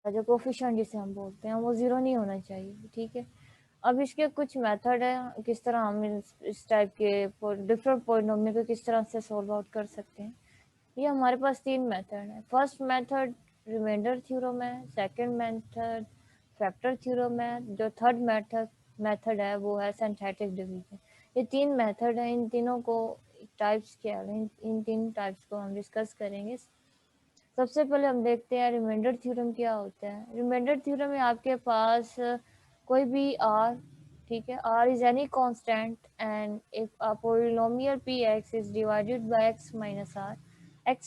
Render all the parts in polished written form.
जो कोफिशिएंट जिसे हम बोलते हैं वो 0 नहीं होना चाहिए, ठीक है। अब इसके कुछ मेथड है किस तरह हम इस टाइप के डिफरेंट पॉलिनोमियल को किस तरह से सॉल्व आउट कर सकते हैं। ये हमारे पास 3 मेथड है। फर्स्ट मेथड रिमाइंडर थ्योरम है, सेकंड मेथड फैक्टर थ्योरम है, जो थर्ड मेथड है वो है सिंथेटिक डिवीजन। ये 3 मेथड है, इन तीनों को टाइप्स क्या है, इन 3 टाइप्स को हम डिस्कस करेंगे। सबसे पहले हम देखते हैं रिमाइंडर थ्योरम क्या होता है। रिमाइंडर थ्योरम में आपके पास कोई भी r, ठीक है, r is any constant and if a polynomial px is divided by x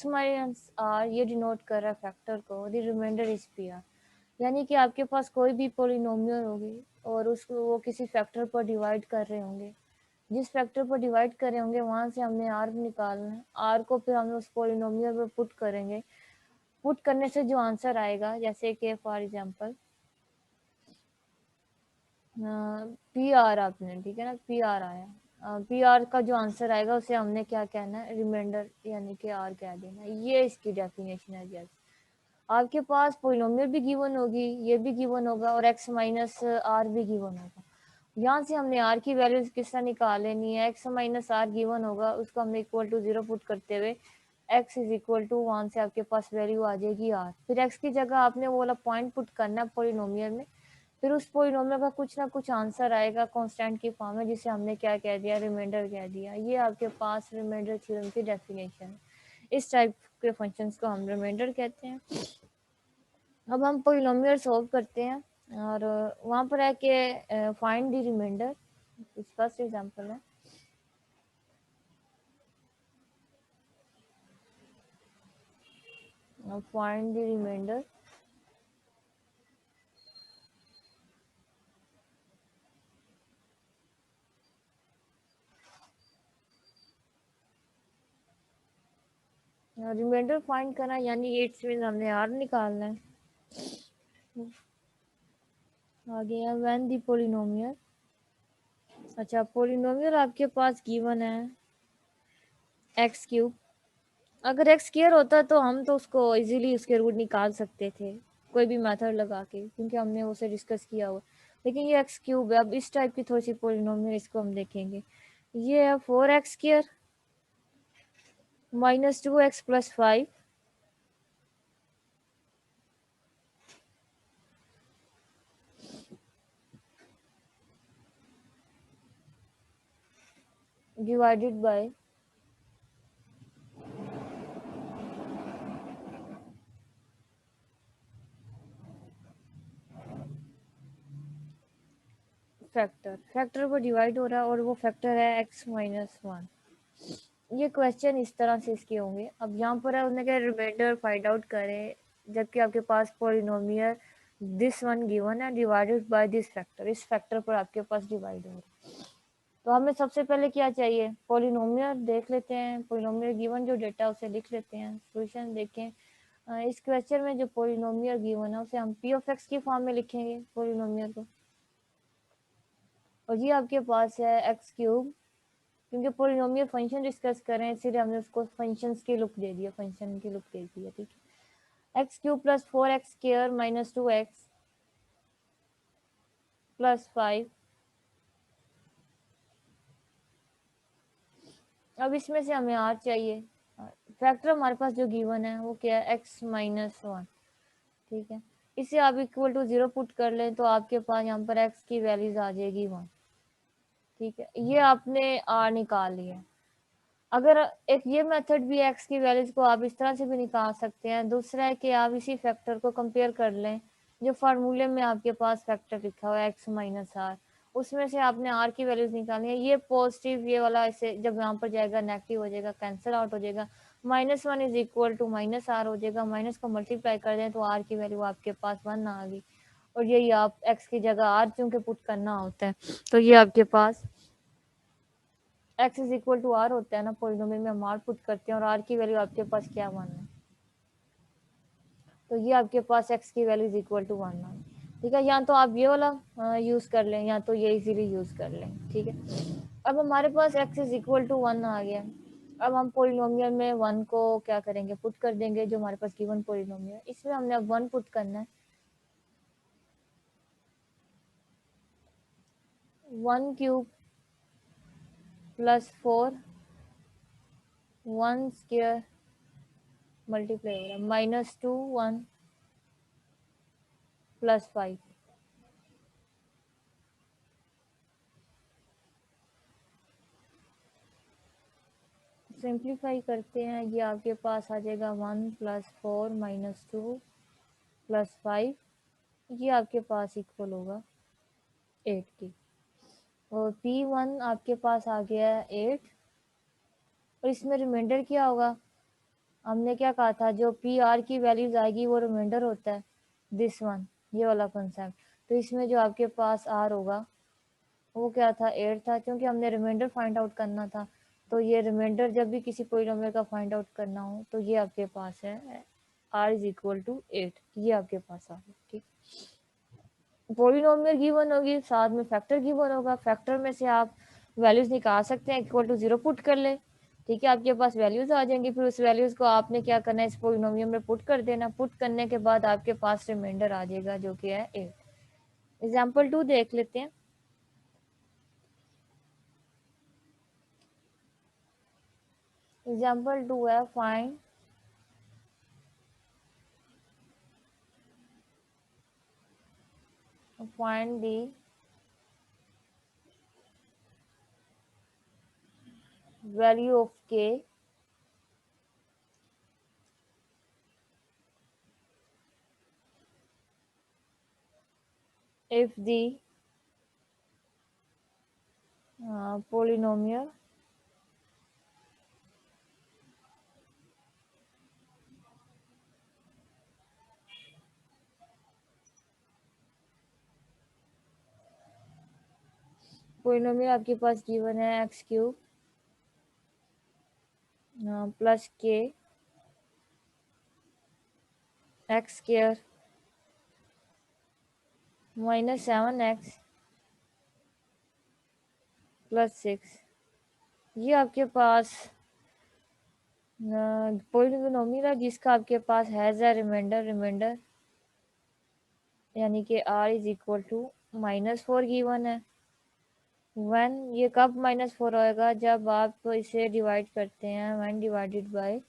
minus r, ये डिनोट कर रहा है फैक्टर को, द रिमाइंडर इज pr। यानी कि आपके पास कोई भी पॉलिनोमियल होगी और उसको वो किसी फैक्टर पर डिवाइड कर रहे होंगे, जिस फैक्टर पर डिवाइड कर रहे होंगे वहां से हमने r निकालना है, r को फिर हम उस पॉलिनोमियल पर पुट करेंगे। पुट करने से जो आंसर आएगा, जैसे कि फॉर एग्जांपल पी आर आपने, ठीक है ना, पी आर आया, पी आर का जो आंसर आएगा उसे हमने क्या कहना है, रिमाइंडर यानी कि आर कह देना। ये इसकी डेफिनेशन है। जैसे आपके पास पॉलिनोमियल भी गिवन होगी, ये भी गिवन होगा और एक्स माइनस आर भी गिवन होगा। यहाँ से हमने आर की वैल्यूज किस तरह निकाल लेनी है, एक्स माइनस आर गिवन होगा, उसको हमने इक्वल टू 0 पुट करते हुए x इज इक्वल टू 1 से आपके पास वैल्यू आ जाएगी r। फिर x की जगह आपने वो वाला पॉइंट पुट करना है पॉलिनोमियल में, फिर उस पॉलिनोमियल का कुछ ना कुछ आंसर आएगा कांस्टेंट की फॉर्म में, जिसे हमने क्या कह दिया, रिमाइंडर कह दिया। ये आपके पास रिमाइंडर थ्योरम की डेफिनेशन है। इस टाइप के फंक्शंस को हम रिमाइंडर कहते हैं। अब हम पॉलिनोमियल सॉल्व करते हैं और वहाँ पर है कि find the remainder. First example है find the remainder. Remainder find करना यानी इट्स मीन हमने आर निकालना है। आ गया व्हेन द पॉलिनोमियल, अच्छा पॉलिनोमियल आपके पास गिवन है एक्स क्यूब। अगर एक्स स्क्वायर होता तो हम तो उसको इजीली उसके रूट निकाल सकते थे कोई भी मेथड लगा के, क्योंकि हमने उसे डिस्कस किया हुआ। लेकिन ये एक्स क्यूब है। अब इस टाइप की थोड़ी सी पॉलिनोमियल इसको हम देखेंगे। ये है 4x² minus 2x plus 5 divided by factor पर डिवाइड हो रहा है और वो फैक्टर है x माइनस 1। ये क्वेश्चन इस तरह से इसके होंगे। अब यहाँ पर है उन्हें क्या, रिमाइंडर फाइंड आउट करें जबकि आपके पास पॉलिनोमियल दिस वन गिवन है डिवाइडेड बाय दिस फैक्टर, इस फैक्टर पर आपके पास डिवाइड हो रहा है। तो हमें सबसे पहले क्या चाहिए, पॉलिनोमियल देख लेते हैं। पॉलिनोमियल गिवन जो डेटा उसे लिख लेते हैं। सॉल्यूशन देखें। इस क्वेश्चन में जो पॉलिनोमियल गिवन है उसे हम पी ऑफ एक्स की फॉर्म में लिखेंगे पॉलिनोमियल को, और ये आपके पास है एक्स क्यूब। क्योंकि पॉलिनोमियल फंक्शन डिस्कस कर रहे हैं इसलिए हमने उसको फंक्शंस की लुक दे दिया, फंक्शन की लुक दे दिया, ठीक है। X cube plus 4x² minus 2x plus 5। अब इसमें से हमें r चाहिए। फैक्टर हमारे पास जो गिवन है वो क्या है, x माइनस 1, ठीक है। इसे आप इक्वल टू 0 पुट कर लें तो आपके पास यहाँ पर x की वैल्यूज आ जाएगी 1, ठीक है। ये आपने r निकाल लिया। अगर एक ये मेथड भी x की वैल्यूज को आप इस तरह से भी निकाल सकते हैं। दूसरा है कि आप इसी फैक्टर को कंपेयर कर लें जो फार्मूले में आपके पास फैक्टर लिखा हुआ है x माइनस आर, उसमें से आपने r की वैल्यूज निकालनी है। ये पॉजिटिव ये वाला ऐसे जब यहाँ पर जाएगा नेगेटिव हो जाएगा, कैंसिल आउट हो जाएगा। -1 is equal to minus R हो जाएगा। माइनस को मल्टीप्लाई कर दें तो r की वैल्यू आपके पास 1 आ गई। और यही आप x की जगह r चूंकि पुट करना होता है तो ये आपके पास x is equal to r होता है ना, पॉलिनोमियल में हम r पुट करते हैं और r की वैल्यू आपके पास क्या 1 है, तो ये आपके पास x की वैल्यू इज इक्वल टू 1 है, ठीक है। या तो आप ये वाला यूज कर लें या तो ये इजीली यूज कर लें, ठीक है। अब हमारे पास x इज इक्वल टू 1 आ गया। अब हम पॉलिनोमियल में 1 को क्या करेंगे, पुट कर देंगे जो हमारे पास गिवन पॉलिनोमियल, इसमें हमने अब 1 पुट करना है। 1 क्यूब प्लस 4 1 स्क्वायर मल्टीप्लाई हो रहा है -2 1 प्लस 5। सिंप्लीफाई करते हैं, ये आपके पास आ जाएगा 1 प्लस 4 -2 प्लस 5, ये आपके पास इक्वल होगा 8 की। और P1 आपके पास आ गया है 8, और इसमें रिमाइंडर क्या होगा, हमने क्या कहा था, जो PR की वैल्यूज आएगी वो रिमाइंडर होता है, दिस वन, ये वाला कंसेप्ट। तो इसमें जो आपके पास R होगा वो क्या था, 8 था, क्योंकि हमने रिमाइंडर फाइंड आउट करना था। तो ये रिमाइंडर जब भी किसी पॉलिनोमियल का फाइंड आउट करना हो तो ये आपके पास है R इज इक्वल टू 8, ये आपके पास आ गया। ठीक, पॉलिनोमियल गिवन होगी, साथ में फैक्टर गिवन होगा, फैक्टर में से आप वैल्यूज निकाल सकते हैं, इक्वल टू 0 पुट कर ले, ठीक है, आपके पास वैल्यूज आ जाएंगी। फिर उस वैल्यूज को आपने क्या करना है, इस पॉलिनोमियल में पुट कर देना। पुट करने के बाद आपके पास रिमाइंडर आ जाएगा जो कि है 8। एग्जाम्पल 2 देख लेते हैं। एग्जाम्पल 2 है, find the value of k if the polynomial आपके पास गिवन है एक्स क्यूब प्लस के एक्स स्क्वायर -7x प्लस 6, ये आपके पास पोलिनोमियल है जिसका आपके पास हैज है रिमाइंडर यानी कि r is equal to -4 given है। व्हेन, ये कब -4 होएगा, जब आप इसे डिवाइड करते हैं, व्हेन डिवाइडेड बाय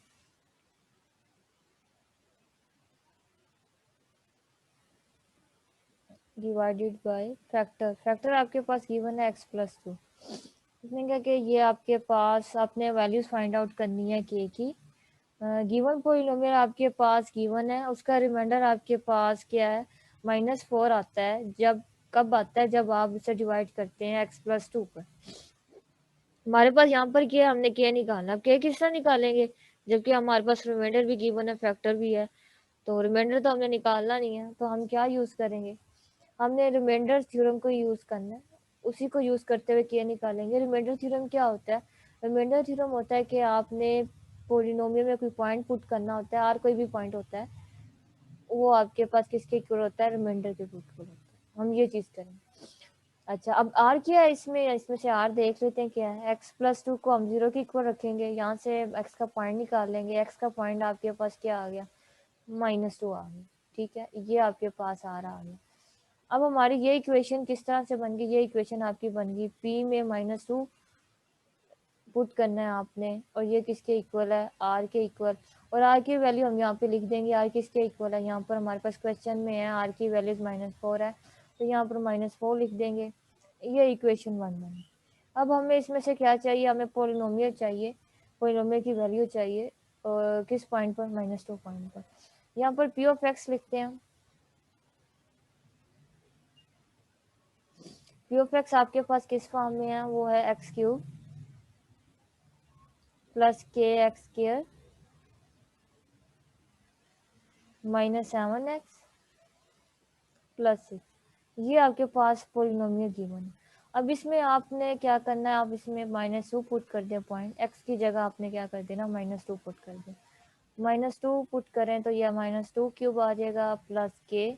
फैक्टर आपके पास गिवन है x+2। इसने क्या कि ये आपके पास अपने वैल्यूज फाइंड आउट करनी है के की। गिवन पॉलिनोमियल आपके पास गिवन है, उसका रिमाइंडर आपके पास क्या है, -4 आता है। जब कब आता है, जब आप इसे डिवाइड करते हैं x+2 पर। हमारे पास यहाँ पर क्या है, हमने क्या निकालना, के किस तरह निकालेंगे, जबकि हमारे पास रिमाइंडर भी गिवन है, फैक्टर भी है। तो रिमाइंडर तो हमने निकालना नहीं है, तो हम क्या यूज करेंगे, हमने रिमाइंडर थ्योरम को यूज करना है। उसी को यूज करते हुए क्या निकालेंगे। रिमाइंडर थ्योरम क्या होता है, रिमाइंडर थ्योरम होता है कि आपने पोलिनोमियल में कोई पॉइंट पुट करना होता है, आर कोई भी पॉइंट होता है, वो आपके पास किसके इक्वल होता है, रिमाइंडर के इक्वल होता है। हम ये चीज करेंगे। अच्छा, अब आर क्या है इसमें से आर देख लेते हैं क्या है। x+2 को हम 0 के इक्वल रखेंगे, यहाँ से x का पॉइंट निकाल लेंगे। x का पॉइंट आपके पास क्या आ गया, -2 आ गया। ठीक है, ये आपके पास आ गया। अब हमारी ये इक्वेशन किस तरह से बन गई, ये इक्वेशन आपकी बन गई, p में -2 पुट करना है आपने, और ये किसके इक्वल है, r के इक्वल। और r की वैल्यू हम यहाँ पे लिख देंगे, r किसके इक्वल है, यहाँ पर हमारे पास क्वेश्चन में है r की वैल्यू -4 है, तो यहाँ पर -4 लिख देंगे। ये इक्वेशन 1 बनी। अब हमें इसमें से क्या चाहिए, हमें पोलिनोमियल चाहिए, पोलिनोमियल की वैल्यू चाहिए, और किस पॉइंट पर, -2 पॉइंट पर। यहाँ पर p ऑफ x लिखते हैं। p ऑफ x आपके पास किस फॉर्म में है, वो है x³ plus kx² -7x plus 6, ये आपके पास पोलिनोमियल गिवन है। अब इसमें आपने क्या करना है, आप इसमें -2 पुट कर दे, पॉइंट x की जगह आपने क्या कर देना, -2 पुट कर दे। -2 पुट करें तो यह -2 क्यूब आ जाएगा, प्लस k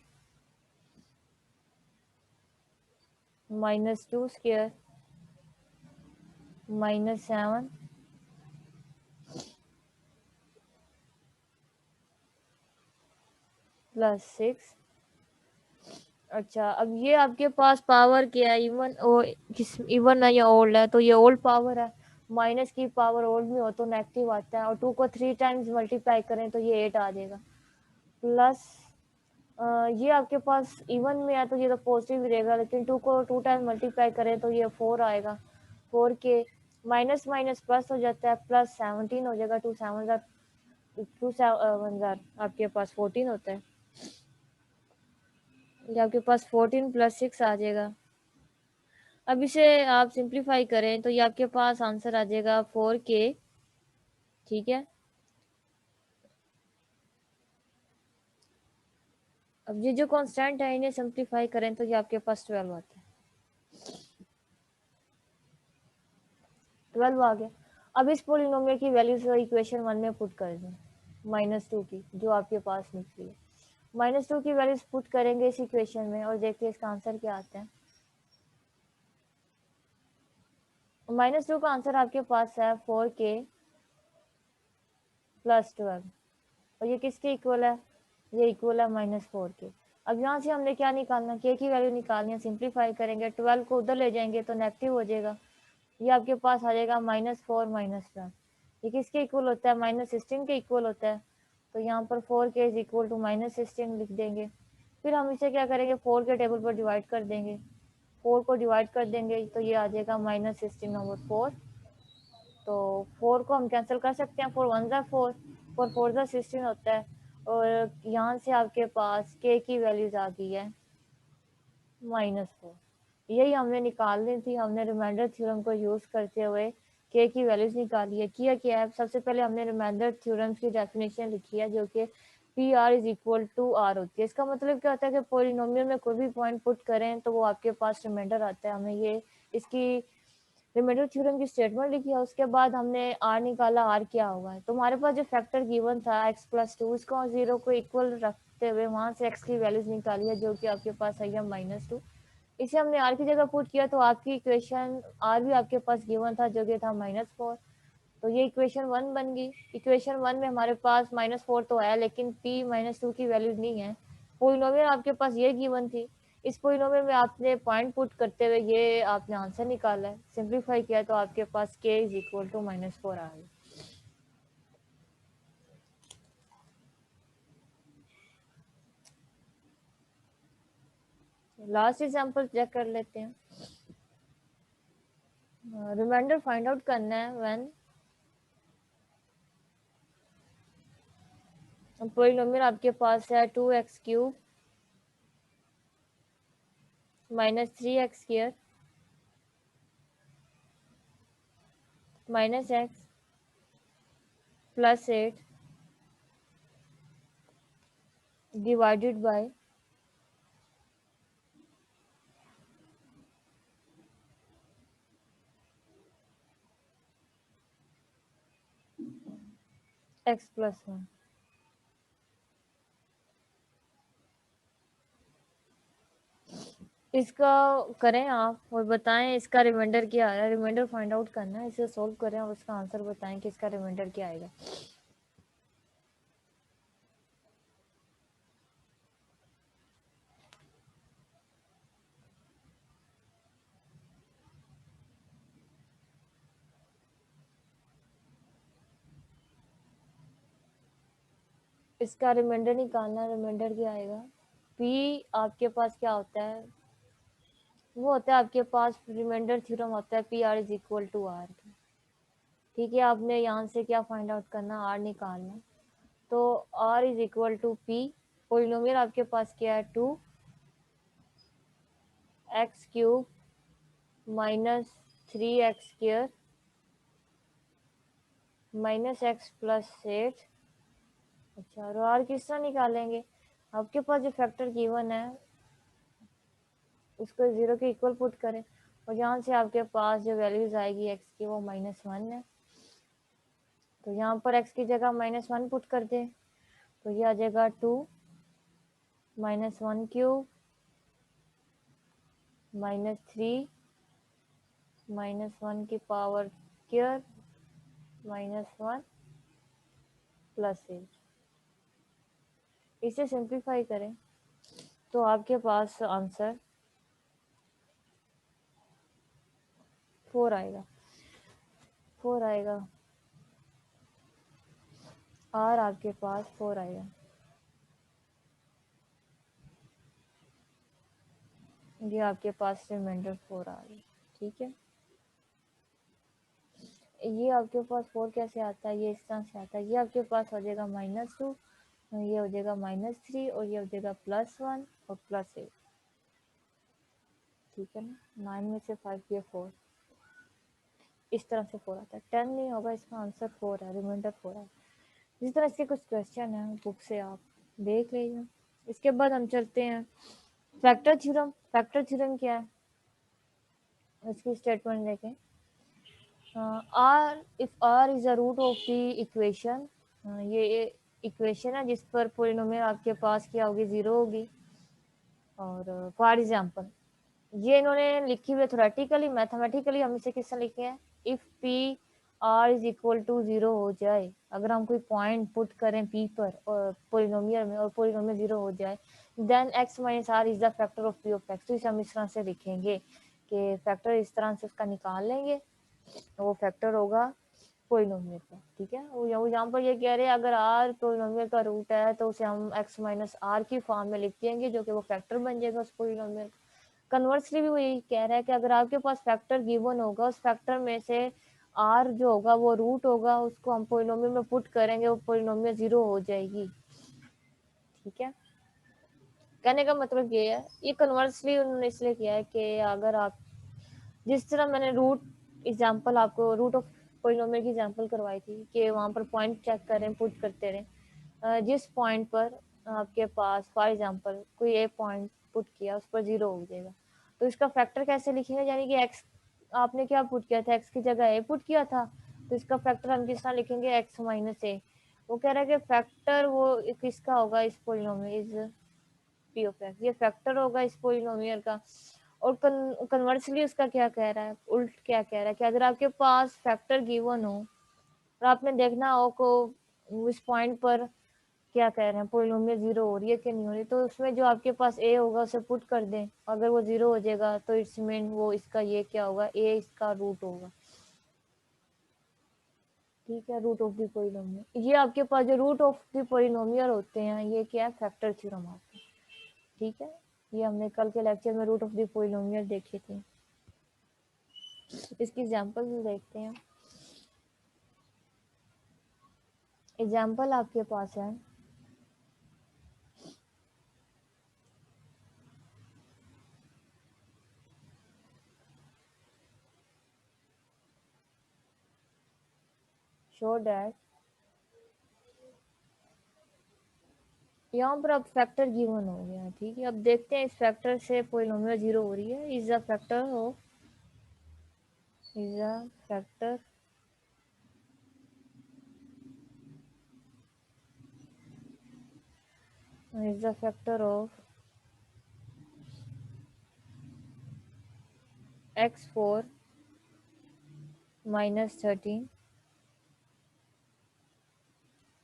-2 स्क्वायर -7 प्लस 6। अच्छा, अब ये आपके पास पावर क्या है, इवन किस इवन है या ओल्ड है, तो ये ओल्ड पावर है। माइनस की पावर ओल्ड में हो तो नेगेटिव आता है, और 2 को 3 टाइम्स मल्टीप्लाई करें तो ये 8 आ जाएगा। प्लस ये आपके पास इवन में है तो ये तो पॉजिटिव ही रहेगा, लेकिन 2 को 2 टाइम्स मल्टीप्लाई करें तो ये 4 आएगा। 4 के माइनस माइनस प्लस हो जाता है, प्लस 17 हो जाएगा। 2 7 आपके पास 14 होता है। ये आपके पास 14 प्लस 6 आ जाएगा। अब इसे आप सिंप्लीफाई करें तो ये आपके पास आंसर आ जाएगा 4K। ठीक है, अब ये जो कांस्टेंट है इन्हें सिंप्लीफाई करें तो ये आपके पास 12 आता है। 12 आ गया। अब इस पोलिनोमियल की वैल्यूज इक्वेशन 1 में पुट कर दें, -2 की जो आपके पास निकली है। -2 की वैल्यूज पुट करेंगे इस इक्वेशन में और देखते हैं इसका आंसर क्या आता है। -2 का आंसर आपके पास है 4K + 12, और ये किसके इक्वल है, ये इक्वल है -4 के। अब यहाँ से हमने क्या निकालना, के की वैल्यू निकालनी है। सिंप्लीफाई करेंगे, 12 को उधर ले जाएंगे तो नेगेटिव हो जाएगा। ये आपके पास आ जाएगा -4 -12। ये किसके इक्वल होता है, -16 के इक्वल होता है। तो यहाँ पर 4K इज इक्वल टू -16 लिख देंगे। फिर हम इसे क्या करेंगे, 4 के टेबल पर डिवाइड कर देंगे। 4 को डिवाइड कर देंगे तो ये आ जाएगा -16/4। तो 4 को हम कैंसिल कर सकते हैं, 4 1 ज़ा 4, 4 4 ज़ा 16 होता है। और यहाँ से आपके पास के की वैल्यूज आ गई है -4। यही हमने निकालनी थी। हमने रिमाइंडर थ्योरम को यूज करते हुए के की वैल्यूज निकाली है। किया क्या है, सबसे पहले हमने रिमाइंडर थ्योरम की डेफिनेशन लिखी है, जो कि p r is equal to r होती है। इसका मतलब क्या होता है कि पोलिनोमियल में कोई भी पॉइंट पुट करें तो वो आपके पास रिमाइंडर आता है। हमें ये इसकी रिमाइंडर थ्योरम की स्टेटमेंट लिखी है, उसके बाद हमने आर निकाला, आर क्या होगा। तो हमारे पास जो फैक्टर गिवन था x+2, इसको 0 को इक्वल रखते हुए वहां से x की वैल्यूज निकाली है, जो कि आपके पास आई है -2। इसे हमने आर की जगह पुट किया तो आपकी इक्वेशन आर भी आपके पास गिवन था, जो कि था -4। तो ये इक्वेशन 1 बन गई। इक्वेशन 1 में हमारे पास -4 तो है, लेकिन p -2 की वैल्यू नहीं है। पोलिनोमियल आपके पास ये गिवन थी। इस पोलिनोमियल में आपने पॉइंट पुट करते हुए ये आपने आंसर निकाला है। सिंप्लीफाई किया तो आपके पास k इज इक्वल टू -4 आ गई। लास्ट एग्जांपल चेक कर लेते हैं। रिमाइंडर फाइंड आउट करना है व्हेन पोलिनोमियल आपके पास है 2x³ -3x² -x +8 divided by x+1। इसका करें आप और बताएं इसका रिमाइंडर क्या आ रहा है। रिमाइंडर फाइंड आउट करना है, इसे सोल्व करें और उसका आंसर बताएं कि इसका रिमाइंडर क्या आएगा। इसका रिमाइंडर निकालना है। रिमाइंडर क्या आएगा, p आपके पास क्या होता है, वो होता है आपके पास रिमाइंडर थ्योरम होता है p r is equal to r. ठीक है, आपने यहाँ से क्या फाइंड आउट करना, आर निकालना। तो r is equal to p, polynomial आपके पास क्या है 2x³ -3x² -x +8। अच्छा, और आर किस तरह निकालेंगे, आपके पास जो फैक्टर गिवन है उसको 0 के इक्वल पुट करें, और यहाँ से आपके पास जो वैल्यूज आएगी x की वो -1 है। तो यहाँ पर x की जगह -1 पुट कर दें तो ये आ जाएगा 2 -1³ -3 -1 की पावर क्यूब -1 +8। इसे सिंप्लीफाई करें तो आपके पास आंसर 4 आएगा, 4 आएगा, और आपके पास 4 आएगा। ये आपके पास रिमाइंडर 4 आ गई, ठीक है। ये आपके पास 4 कैसे आता है, ये इस तरह से आता है, ये आपके पास हो जाएगा -2, ये हो जाएगा -3, और ये हो जाएगा +1 और +8, ठीक है ना। 9 में से 5 ये 4, इस तरह से 4 आता है। 10 नहीं होगा, इसका आंसर 4 है, रिमाइंडर 4 है। इस तरह से कुछ क्वेश्चन है बुक से, आप देख लीजिए। इसके बाद हम चलते हैं फैक्टर थ्योरम। फैक्टर थ्योरम क्या है, इसकी स्टेटमेंट देखें। If r is a root of the equation, ये इक्वेशन है जिस पर पोलिनोमियल आपके पास क्या होगी, 0 होगी। और फॉर एग्जांपल ये इन्होंने लिखी हुई है थोरेटिकली, मैथमेटिकली हम इसे किस तरह लिखे हैं, if p r is equal to 0 हो जाए, अगर हम कोई पॉइंट पुट करें पी पर और पोलिनोमियल में, और पोलिनोमियल 0 हो जाए, then x minus r is the factor of p of x. तो इसे हम इस तरह से लिखेंगे कि फैक्टर इस तरह से उसका निकाल लेंगे, वो फैक्टर होगा पोलिनोमियल का, ठीक है। वो यहाँ पर ये कह रहे हैं अगर आर पोलिनोमियल का रूट है तो उसे हम एक्स माइनस आर की फॉर्म में लिख देंगे, जो कि वो फैक्टर बन जाएगा उस पोलिनोमियल। कन्वर्सली भी वो यही कह रहा है कि अगर आपके पास फैक्टर गिवन होगा, उस फैक्टर में से आर जो होगा वो रूट होगा, उसको हम पोलिनोमियल में पुट करेंगे, वो पोलिनोमियल 0 हो जाएगी, ठीक है। कहने का मतलब ये है, ये कन्वर्सली उन्होंने इसलिए किया है कि अगर आप, जिस तरह मैंने रूट एग्जांपल आपको रूट ऑफ पोलिनोमियल की एग्जांपल करवाई थी कि वहाँ पर पॉइंट चेक करें, पुट करते रहें, जिस पॉइंट पर आपके पास फॉर एग्जांपल कोई एक पॉइंट पुट किया, उस पर 0 हो जाएगा, तो इसका फैक्टर कैसे लिखेंगे, यानी कि एक्स आपने क्या पुट किया था, एक्स की जगह ए पुट किया था, तो इसका फैक्टर हम किस तरह लिखेंगे, एक्स माइनस ए। वो कह रहा है कि फैक्टर वो किसका होगा, इस polynomial is P of x, ये फैक्टर होगा इस पोलिनोमियल का। और कन्वर्सली उसका क्या कह रहा है, उल्ट क्या कह रहा है कि अगर आपके पास फैक्टर गिवन हो और आपने देखना हो को उस पॉइंट पर क्या कह रहे हैं, पोलिनोमियल 0 हो रही है कि नहीं हो रही, तो उसमें जो आपके पास ए होगा उसे पुट कर दें, अगर वो 0 हो जाएगा तो इट्स मीन वो इसका ये क्या होगा, ए इसका रूट होगा, ठीक है, रूट ऑफ द पोलिनोमियल। ये आपके पास जो रूट ऑफ द पोलिनोमियल होते हैं, ये क्या है, फैक्टर थ्योरम आपका, ठीक है। ये हमने कल के लेक्चर में रूट ऑफ द पोलिनोमियल देखे थे। इसकी एग्जांपल देखते हैं। एग्जांपल आपके पास है शो दैट, यहाँ पर अब फैक्टर गिवन हो गया, ठीक है। अब देखते हैं इस फैक्टर से पोलिनोमियल 0 हो रही है, is a factor of, is a factor is the factor of x4 minus 13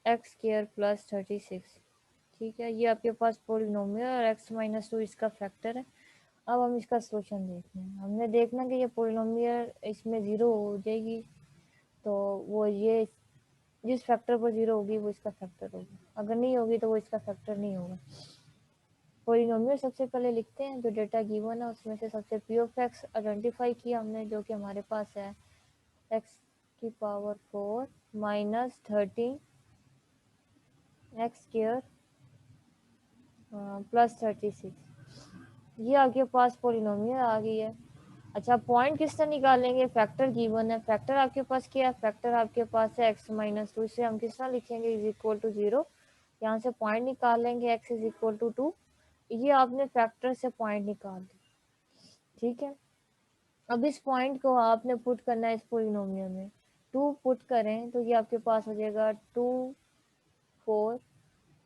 x square plus 36, ठीक है। ये आपके पास पोलिनोमियल और x माइनस 2 इसका फैक्टर है। अब हम इसका सोल्यूशन देखते हैं। हमने देखना कि ये पोलिनोमियल इसमें 0 हो जाएगी, तो वो ये जिस फैक्टर पर 0 होगी वो इसका फैक्टर होगी, अगर नहीं होगी तो वो इसका फैक्टर नहीं होगा। पोलिनोमियल सबसे पहले लिखते हैं, जो डेटा गिवन है उसमें से सबसे पी ऑफ एक्स आइडेंटिफाई किया हमने, जो कि हमारे पास है एक्स की power 4 minus 13 x square plus 36, ये आपके पास पोलिनोमियल आ गई है। अच्छा, पॉइंट किस तरह निकालेंगे, फैक्टर गिवन है, फैक्टर आपके पास क्या है, फैक्टर आपके पास है एक्स माइनस 2, इसे हम किस तरह लिखेंगे, इज इक्वल टू 0, यहाँ से पॉइंट निकाल लेंगे एक्स इज इक्वल टू 2, ये आपने फैक्टर से पॉइंट निकाल दी, ठीक है। अब इस पॉइंट को आपने पुट करना है इस पोलिनोमियल में, 2 पुट करें तो ये आपके पास हो जाएगा 2 4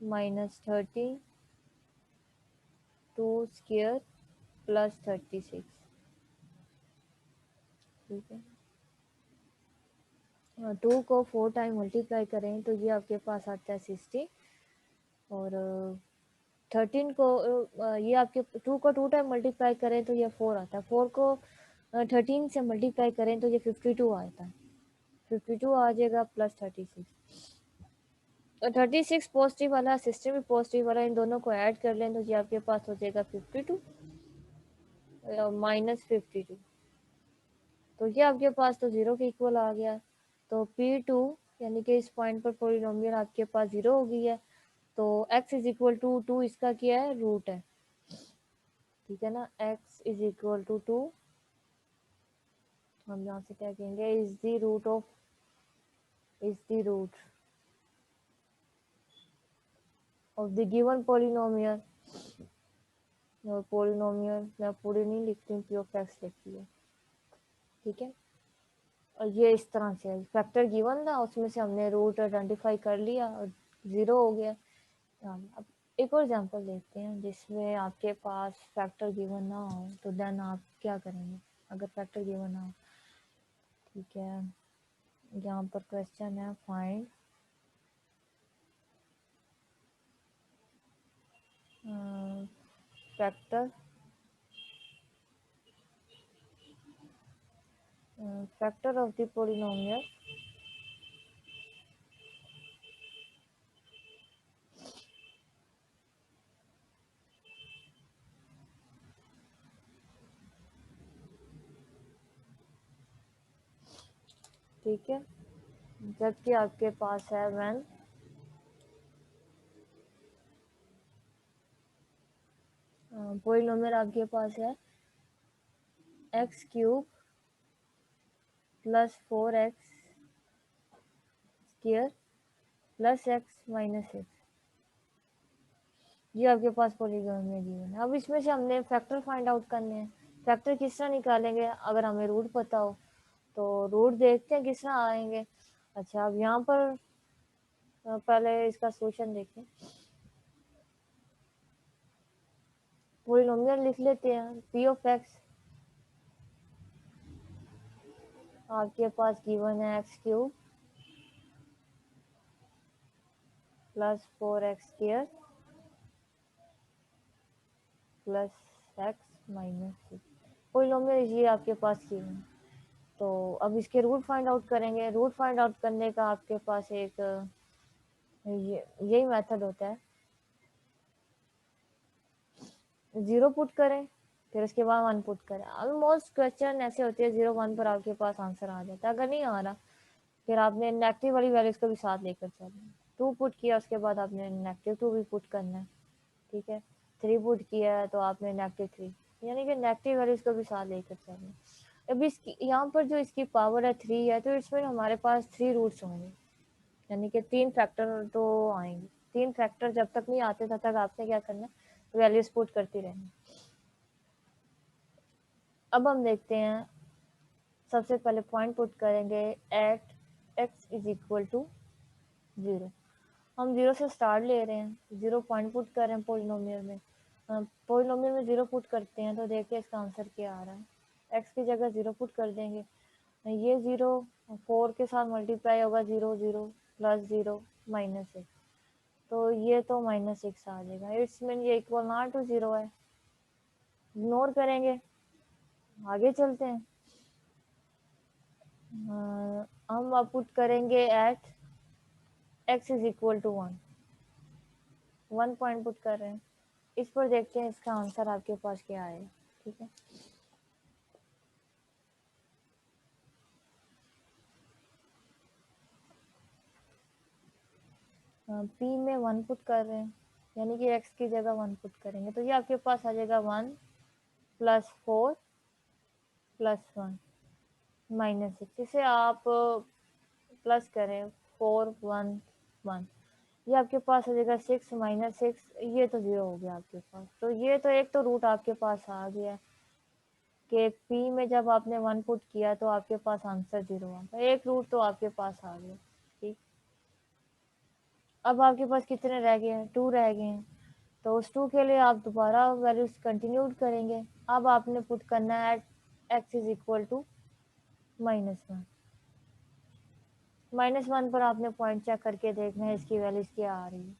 माइनस 30 2 स्क्वायर प्लस 36, ठीक है। 2 को 4 टाइम मल्टीप्लाई करें तो ये आपके पास आता है 60, और 13 को ये आपके 2 को 2 टाइम मल्टीप्लाई करें तो ये 4 आता है, 4 को 13 से मल्टीप्लाई करें तो ये 52 आता है, 52 आ जाएगा प्लस 36। तो 36 पॉजिटिव वाला, सिस्टम भी पॉजिटिव वाला, इन दोनों को ऐड कर लें तो ये आपके पास हो जाएगा 52 माइनस 52। तो ये आपके पास तो 0 के इक्वल आ गया। तो P2 यानी कि इस पॉइंट पर पॉलिनोमियल आपके पास 0 हो गई है। तो x इज इक्वल टू 2 इसका क्या है, रूट है, ठीक है ना। x इज इक्वल टू 2, हम यहाँ से क्या कहेंगे, is the root of, is the root of the given polynomial. और पॉलिनोमियल मैं पूरी नहीं लिखती हूँ, पी ऑफ एक्स लिखती है, ठीक है। और ये इस तरह से फैक्टर गिवन था, उसमें से हमने रूट आइडेंटिफाई कर लिया और 0 हो गया। अब एक और एग्जांपल देखते हैं जिसमें आपके पास फैक्टर गिवन ना हो, तो देन आप क्या करेंगे अगर फैक्टर गिवन ना हो, ठीक है। यहाँ पर क्वेश्चन है find factor factor of the polynomial ठीक है, जबकि आपके पास है व्हेन पोलिनोमियल आपके पास है x cube plus 4x square plus x minus x, ये आपके पास पॉलीगॉन गिवन है। अब इसमें से हमने फैक्टर फाइंड आउट करने हैं। फैक्टर किस तरह निकालेंगे, अगर हमें रूट पता हो तो रूट देखते हैं किस तरह आएंगे। अच्छा, अब यहाँ पर पहले इसका सोल्यूशन देखें। पॉलिनोमियल लिख लेते हैं, पी ऑफ एक्स आपके पास गिवन है x cube plus 4x square plus x minus 6, polynomial ये आपके पास गिवन है। तो अब इसके रूट फाइंड आउट करेंगे। रूट फाइंड आउट करने का आपके पास एक यही मेथड होता है, 0 पुट करें फिर उसके बाद 1 पुट करें। ऑलमोस्ट क्वेश्चन ऐसे होते हैं 0 1 पर आपके पास आंसर आ जाता है। अगर नहीं आ रहा फिर आपने नेगेटिव वाली वैल्यूज को भी साथ लेकर चलना। 2 पुट किया उसके बाद आपने नेगेटिव 2 भी पुट करना है, ठीक है। 3 पुट किया है तो आपने नेगेटिव 3, यानी कि नेगेटिव वैल्यूज को भी साथ लेकर चलना। अब इसकी यहाँ पर जो इसकी पावर है 3 है, तो इसमें हमारे पास 3 रूट्स होंगे, यानी कि 3 फैक्टर तो आएंगे। 3 फैक्टर जब तक नहीं आते तब तक आपने क्या करना है, वैल्यूज पुट करती रहनी। अब हम देखते हैं, सबसे पहले पॉइंट पुट करेंगे at x is equal to 0। हम 0 से स्टार्ट ले रहे हैं, 0 पॉइंट पुट कर रहे हैं पोलिनोमियल में। पोलिनोमियल में 0 पुट करते हैं तो देखिए इसका आंसर क्या आ रहा है। एक्स की जगह 0 पुट कर देंगे, ये 0 4 के साथ मल्टीप्लाई होगा, 0 0 प्लस 0 माइनस 6, तो ये तो माइनस 6 आ जाएगा। इट्स मीन ये इक्वल नॉट टू 0 है। इग्नोर करेंगे, आगे चलते हैं। हम अब पुट करेंगे at x is equal to 1, 1 point put कर रहे हैं। इस पर देखते हैं इसका आंसर आपके पास क्या आएगा, ठीक है। पी में 1 पुट कर रहे हैं, यानी कि एक्स की जगह 1 पुट करेंगे तो ये आपके पास आ जाएगा 1 प्लस 4 प्लस 1 माइनस 6। इसे आप प्लस करें 4 1 1, ये आपके पास आ जाएगा 6 माइनस 6, ये तो 0 हो गया आपके पास। तो ये तो एक तो रूट आपके पास आ गया कि पी में जब आपने 1 पुट किया तो आपके पास आंसर 0 आता है, एक रूट तो आपके पास आ गया, ठीक। अब आपके पास कितने रह गए हैं, 2 रह गए हैं। तो उस 2 के लिए आप दोबारा वैल्यूज कंटिन्यू करेंगे। अब आपने पुट करना है एक्स इज इक्वल टू -1, -1 पर आपने पॉइंट चेक करके देखना है इसकी वैल्यूज क्या आ रही है।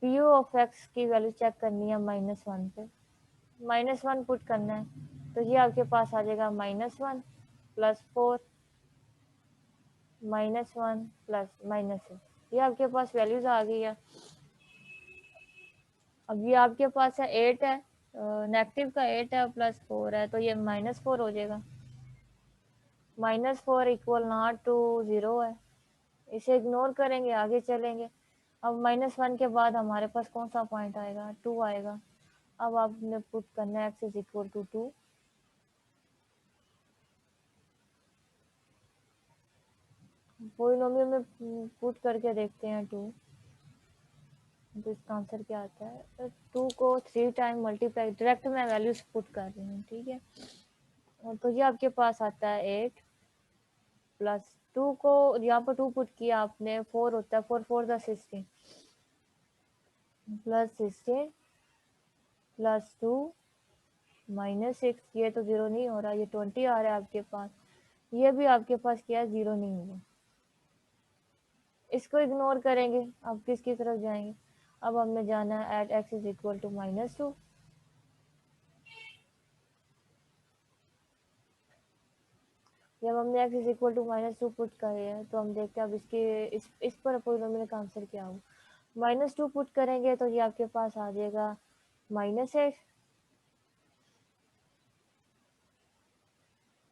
पी यू ऑफ एक्स की वैल्यू चेक करनी है -1 पे, -1 पुट करना है, तो ये आपके पास आ जाएगा -1 प्लस 4 -1 प्लस -6, ये आपके पास वैल्यूज आ गई है। अब ये आपके पास है 8 है, नेगेटिव का 8 है प्लस 4 है, तो ये -4 हो जाएगा। -4 इक्वल नॉट टू 0 है, इसे इग्नोर करेंगे, आगे चलेंगे। अब -1 के बाद हमारे पास कौन सा पॉइंट आएगा, 2 आएगा। अब आपने पुट करना है x is equal to 2, polynomial में पुट करके देखते हैं 2, तो इसका आंसर क्या आता है, 2 को 3 टाइम मल्टीप्लाई, डायरेक्ट मैं वैल्यूज पुट कर रही हूँ, ठीक है। तो ये आपके पास आता है 8 प्लस 2 को यहाँ पर 2 पुट किया आपने, 4 होता है, 4 4 16 प्लस 16 प्लस 2 -6, ये तो 0 नहीं हो रहा, ये 20 आ रहा है आपके पास, ये भी आपके पास क्या है, 0 नहीं हुआ। इसको इग्नोर करेंगे, अब किसकी तरफ जाएंगे, अब हमने जाना है at x is equal to -2। जब हमने x is equal to -2 put करे हैं, तो हम देखते हैं अब इसके इस पर पोलिनोमियल का आंसर क्या होगा। -2 पुट करेंगे तो ये आपके पास आ जाएगा -8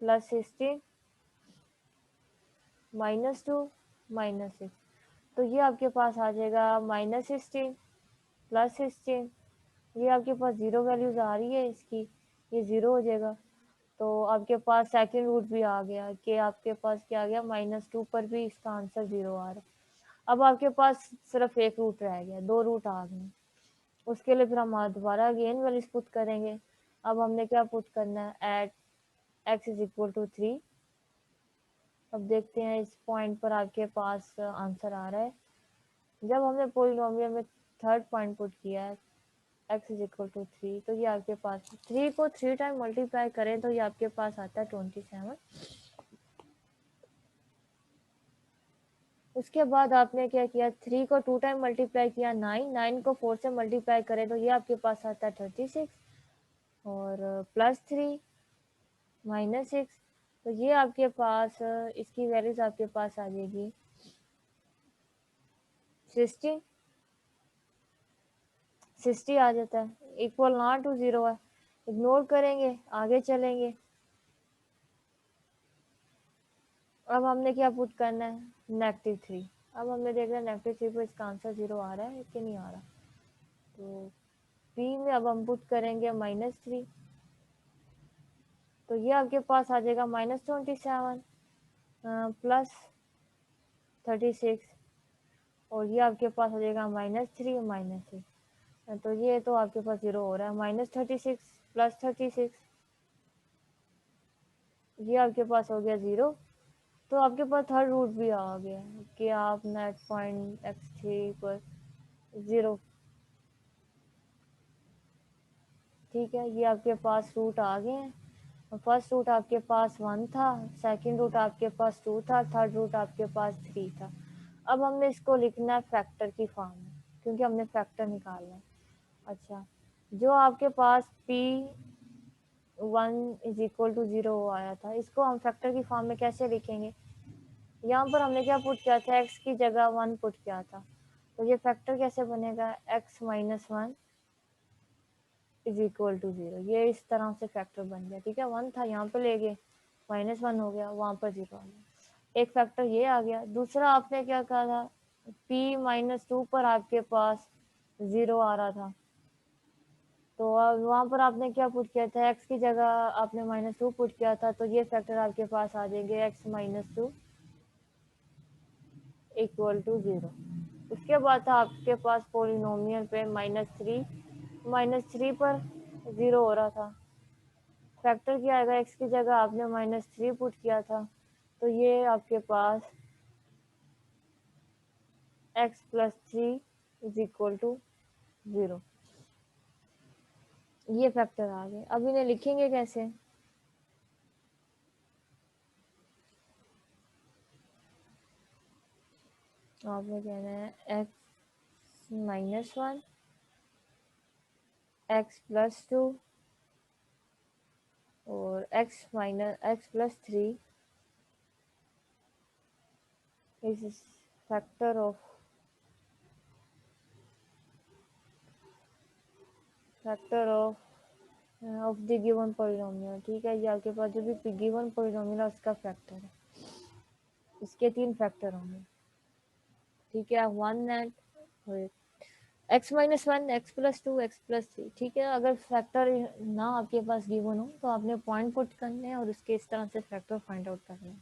प्लस 16 -2 -6, तो ये आपके पास आ जाएगा -16 प्लस 16, ये आपके पास 0 वैल्यूज आ रही है इसकी, ये 0 हो जाएगा। तो आपके पास सेकंड रूट भी आ गया, कि आपके पास क्या आ गया, -2 पर भी इसका आंसर 0 आ रहा है। अब आपके पास सिर्फ एक रूट रह गया, 2 रूट आ गए, उसके लिए फिर हम दोबारा अगेन वैल्यूज पुट करेंगे। अब हमने क्या पुट करना है, at x is equal to 3। अब देखते हैं इस पॉइंट पर आपके पास आंसर आ रहा है। जब हमने पोलिनोमियल में थर्ड पॉइंट पुट किया है, x इज इक्वल टू 3, तो ये आपके पास 3 को 3 टाइम मल्टीप्लाई करें तो ये आपके पास आता है 27। उसके बाद आपने क्या किया, 3 को 2 टाइम मल्टीप्लाई किया 9, 9 को 4 से मल्टीप्लाई करें तो ये आपके पास आता है 36, और प्लस 3 -6, तो ये आपके पास इसकी वैल्यूज आपके पास आ जाएगी 60 आ जाता है, इक्वल नॉट टू 0 है, इग्नोर करेंगे, आगे चलेंगे। अब हमने क्या पुट करना है, -3। अब हमने देखना है -3 पर इसका आंसर 0 आ रहा है कि नहीं आ रहा, तो p में अब हम पुट करेंगे -3, तो ये आपके पास आ जाएगा -27 प्लस 36, और ये आपके पास हो जाएगा -3 -6, तो ये तो आपके पास 0 हो रहा है, -36 प्लस 36, ये आपके पास हो गया 0। तो आपके पास थर्ड रूट भी आ गया कि आप नेट पॉइंट x3 पर 0, ठीक है, ये आपके पास रूट आ गए हैं। फर्स्ट रूट आपके पास 1 था, सेकंड रूट आपके पास 2 था, थर्ड रूट आपके पास 3 था। अब हमने इसको लिखना है फैक्टर की फॉर्म में, क्योंकि हमने फैक्टर निकालना है। अच्छा, जो आपके पास p1 इज इक्वल टू 0 आया था, इसको हम फैक्टर की फॉर्म में कैसे लिखेंगे। यहाँ पर हमने क्या पुट किया था, x की जगह 1 पुट किया था, तो ये फैक्टर कैसे बनेगा, x - 1 इज इक्वल टू 0, ये इस तरह से फैक्टर बन गया, ठीक है। 1 था यहाँ पे ले गए, -1 हो गया, वहाँ पर 0 आ गया, एक फैक्टर ये आ गया। दूसरा आपने क्या कहा था, p-2 पर आपके पास 0 आ रहा था, तो वहाँ पर आपने क्या पुट किया था, x की जगह आपने -2 पुट किया था, तो ये फैक्टर आपके पास आ जाएंगे, x - 2 इक्वल टू 0। उसके बाद था आपके पास पोलिनोमियल पे -3 पर 0 हो रहा था, फैक्टर क्या आएगा, x की जगह आपने -3 पुट किया था, तो ये आपके पास x plus 3 is equal to 0, ये फैक्टर आ गए। अब इन्हें लिखेंगे कैसे, आपने कहना है x -1 x+2 और x+3 is factor of the given polynomial. ठीक है, ये आपके पास जो भी गिवन पॉलिनोमियल है उसका फैक्टर है, इसके 3 फैक्टर होंगे। ठीक है, 1 एंड x-1 x+2 x+3। ठीक है, अगर फैक्टर ना आपके पास गिवन हो तो आपने पॉइंट पुट करने हैं और उसके इस तरह से फैक्टर फाइंड आउट करने हैं।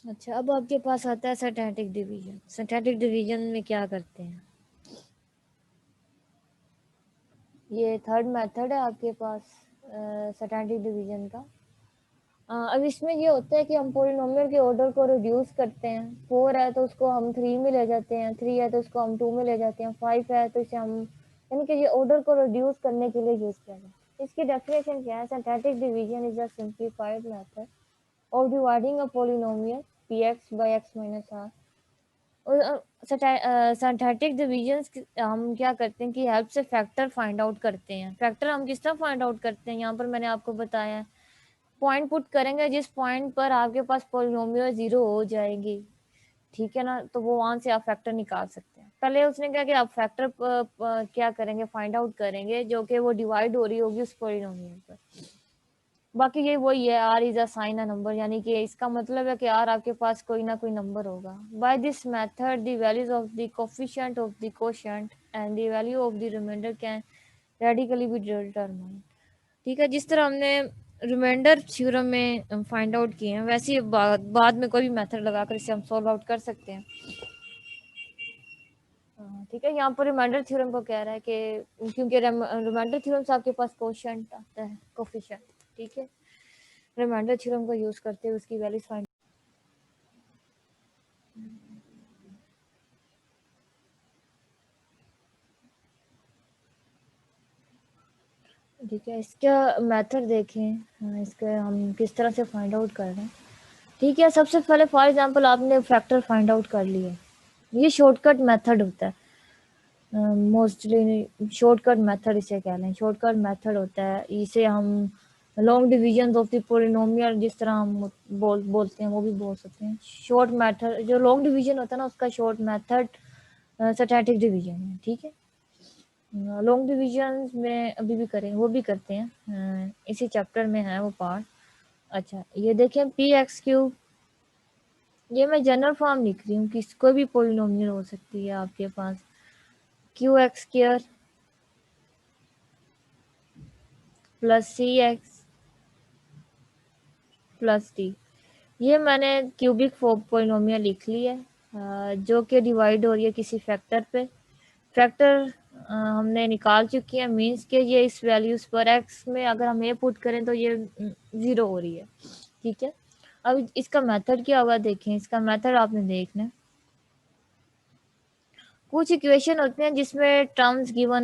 अच्छा, अब आपके पास आता है सिंथेटिक डिवीजन। सिंथेटिक डिवीजन में क्या करते हैं, ये थर्ड मेथड है आपके पास सिंथेटिक डिवीजन का। अब इसमें ये होता है कि हम पॉलिनोमियल के ऑर्डर को रिड्यूस करते हैं। 4 है तो उसको हम 3 में ले जाते हैं, 3 है तो उसको हम 2 में ले जाते हैं, 5 है तो इसे हम, यानी कि ये ऑर्डर को रिड्यूस करने के लिए यूज किया जाता है। इसकी डेफिनेशन क्या है, synthetic division is a simplified method of dividing a polynomial px by x minus r। और सिंथेटिक डिवीजंस हम क्या करते हैं कि हेल्प से फैक्टर फाइंड आउट करते हैं। फैक्टर हम किस तरह फाइंड आउट करते हैं, यहाँ पर मैंने आपको बताया है, पॉइंट पुट करेंगे जिस पॉइंट पर आपके पास पॉलिनोमियल 0 हो जाएगी, ठीक है ना, तो वो वहां से आप फैक्टर निकाल सकते हैं। पहले उसने कहा कि आप फैक्टर क्या करेंगे, फाइंड आउट करेंगे जो कि वो डिवाइड हो रही होगी उस पॉलिनोमियल पर। बाकी ये वही है, r is assign a number, यानी कि इसका मतलब है कि आर आपके पास कोई ना कोई नंबर होगा। By this method the values of the coefficient of the quotient and the value of the remainder can radically be determined. ठीक है, जिस तरह हमने रिमाइंडर थ्योरम में फाइंड आउट किए हैं, वैसे ही बाद में कोई भी मेथड लगाकर इसे हम सॉल्व आउट कर सकते हैं। ठीक है, यहाँ पर रिमाइंडर थ्योरम को कह रहा है कि क्योंकि रिमाइंडर थ्योरम से आपके पास कोशेंट आता है, कोफिशिएंट। ठीक है, रिमाइंडर थ्योरम को यूज करते हुए उसकी वैल्यूज फाइंड। ठीक है, इसका मेथड देखें। इसका हम किस तरह से फाइंड आउट कर रहे हैं। ठीक है, सबसे पहले फॉर एग्जांपल आपने फैक्टर फाइंड आउट कर लिया, ये शॉर्टकट मेथड होता है। मोस्टली शॉर्टकट मेथड इसे कह लें, शॉर्टकट मेथड होता है। इसे हम long division of the polynomial जिस तरह हम बोलते हैं वो भी बोल सकते हैं। शॉर्ट मेथड जो लॉन्ग डिवीजन होता है ना, उसका शॉर्ट मेथड स्टैटिक डिवीजन है। ठीक है, लॉन्ग डिविजन में अभी भी करें, वो भी करते हैं, इसी चैप्टर में है वो पार्ट। अच्छा, ये देखें पी एक्स क्यूब, ये मैं जनरल फॉर्म लिख रही हूँ कि कोई भी पॉलिनोमियल हो सकती है आपके पास। क्यू एक्स स्क्वायर प्लस सी एक्स प्लस टी, ये मैंने क्यूबिक पॉलिनोमियल लिख ली है, जो कि डिवाइड हो रही है किसी फैक्टर पे। फैक्टर हमने निकाल चुकी है, मीन्स के ये इस वैल्यूज पर एक्स में अगर हम ए पुट करें तो ये 0 हो रही है। ठीक है, अब इसका मेथड क्या होगा देखें। इसका मेथड आपने देखना है, कुछ इक्वेशन होते हैं जिसमें टर्म्स गिवन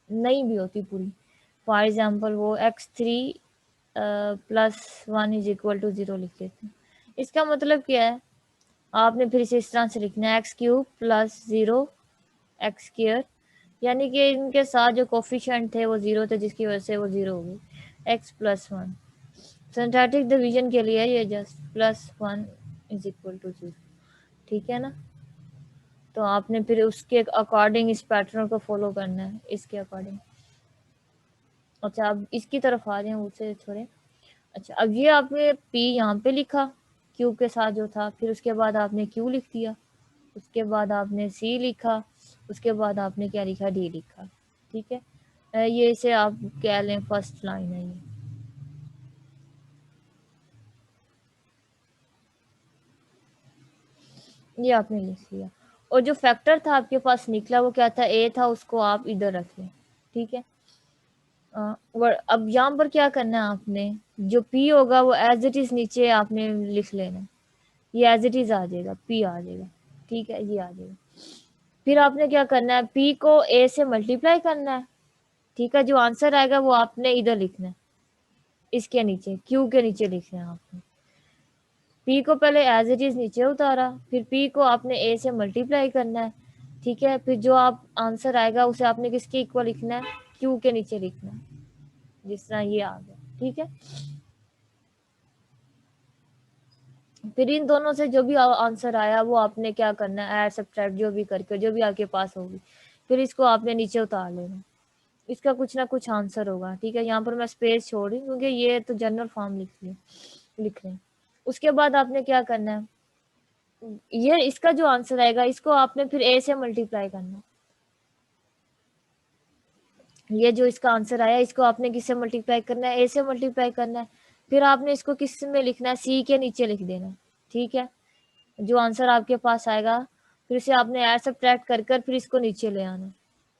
नहीं भी होती पूरी। फॉर एग्जांपल वो x3 +1 इज इक्वल टू 0 लिख लेते हैं। इसका मतलब क्या है, आपने फिर इसे इस तरह से लिखना है x³ + 0 एक्स स्क्वायर, यानी कि इनके साथ जो कोफिशिएंट थे वो 0 थे, जिसकी वजह से वो 0 हो गई। x+1 सिंथेटिक डिवीजन के लिए ये जस्ट +1 इज इक्वल टू 0। ठीक है ना, तो आपने फिर उसके अकॉर्डिंग इस पैटर्न को फॉलो करना है, इसके अकॉर्डिंग। अच्छा, अब इसकी तरफ आ रहे हैं उससे थोड़े। अच्छा, अब ये आपने p यहाँ पे लिखा q के साथ जो था, फिर उसके बाद आपने q लिख दिया, उसके बाद आपने c लिखा, उसके बाद आपने क्या लिखा, d लिखा। ठीक है, ये इसे आप कह लें फर्स्ट लाइन है ये आपने लिख लिया। और जो फैक्टर था आपके पास निकला वो क्या था, a था, उसको आप इधर रख लें। ठीक है, अब यहाँ पर क्या करना है आपने, जो p होगा वो एज इट इज नीचे आपने लिख लेना, ये एज इट इज आ जाएगा, p आ जाएगा। ठीक है, ये आ जाएगा। फिर आपने क्या करना है, p को a से मल्टीप्लाई करना है। ठीक है, जो आंसर आएगा वो आपने इधर लिखना है, इसके नीचे q के नीचे लिखना है आपने। पी को पहले एज इट इज नीचे उतारा, फिर पी को आपने ए से मल्टीप्लाई करना है, ठीक है। फिर जो आप आंसर आएगा उसे आपने किसके इक्वल लिखना है, क्यू के नीचे लिखना है, जिस तरह ये आ गया, ठीक है। फिर इन दोनों से जो भी आंसर आया वो आपने क्या करना है, ऐड सब्ट्रैक्ट जो भी करके जो भी आपके पास होगी, फिर इसको आपने नीचे उतार लेना, इसका कुछ ना कुछ आंसर होगा, ठीक है। यहाँ पर मैं स्पेस छोड़ रही हूँ क्योंकि ये तो जनरल फॉर्म लिख रहे हैं। उसके बाद आपने क्या करना है, ये इसका जो आंसर आएगा इसको आपने फिर ए से मल्टीप्लाई करना, ये जो इसका आंसर आया इसको आपने किससे मल्टीप्लाई करना है, ए से मल्टीप्लाई करना है। फिर आपने इसको किस में लिखना है, सी के नीचे लिख देना, ठीक है। जो आंसर आपके पास आएगा फिर से आपने ऐड सब्ट्रैक्ट कर फिर इसको नीचे ले आना,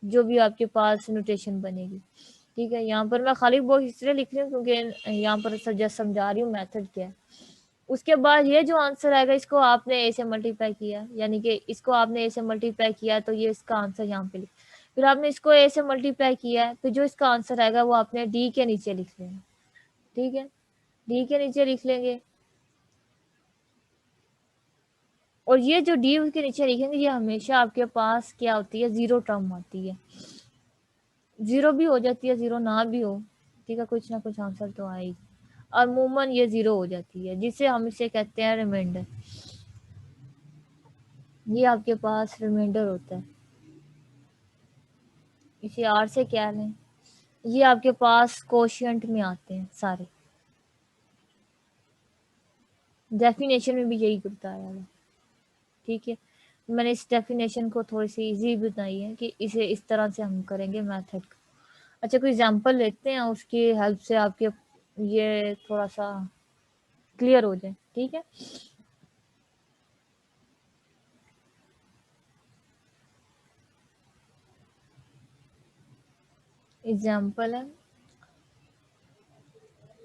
जो भी आपके पास नोटेशन बनेगी, ठीक है। यहाँ पर मैं खाली वो इसलिए लिख रही हूँ क्योंकि यहाँ पर जस्ट समझा रही हूँ मेथड क्या है। उसके बाद ये जो आंसर आएगा इसको आपने ए से मल्टीप्लाई किया, यानी कि इसको आपने ए से मल्टीप्लाई किया तो ये इसका आंसर यहाँ पे लिख, फिर आपने इसको ए से मल्टीप्लाई किया है, फिर जो इसका आंसर आएगा वो आपने डी के नीचे लिख लेना, ठीक है। डी के नीचे लिख लेंगे, और ये जो डी के नीचे लिखेंगे ये हमेशा आपके पास क्या होती है, जीरो टर्म आती है, जीरो भी हो जाती है, जीरो ना भी हो, ठीक है, कुछ ना कुछ आंसर तो आएगी, और अमूमन ये जीरो हो जाती है, जिसे हम इसे कहते हैं रिमाइंडर। ये आपके पास रिमाइंडर होता है, इसे आर से क्या लें, ये आपके पास कोशिएंट में आते हैं सारे, डेफिनेशन में भी यही बताया है, ठीक है। मैंने इस डेफिनेशन को थोड़ी सी इजी बताई है कि इसे इस तरह से हम करेंगे मेथड। अच्छा, कोई एग्जांपल लेते हैं, उसकी हेल्प से आपके ये थोड़ा सा क्लियर हो जाए, ठीक है। एग्जांपल है,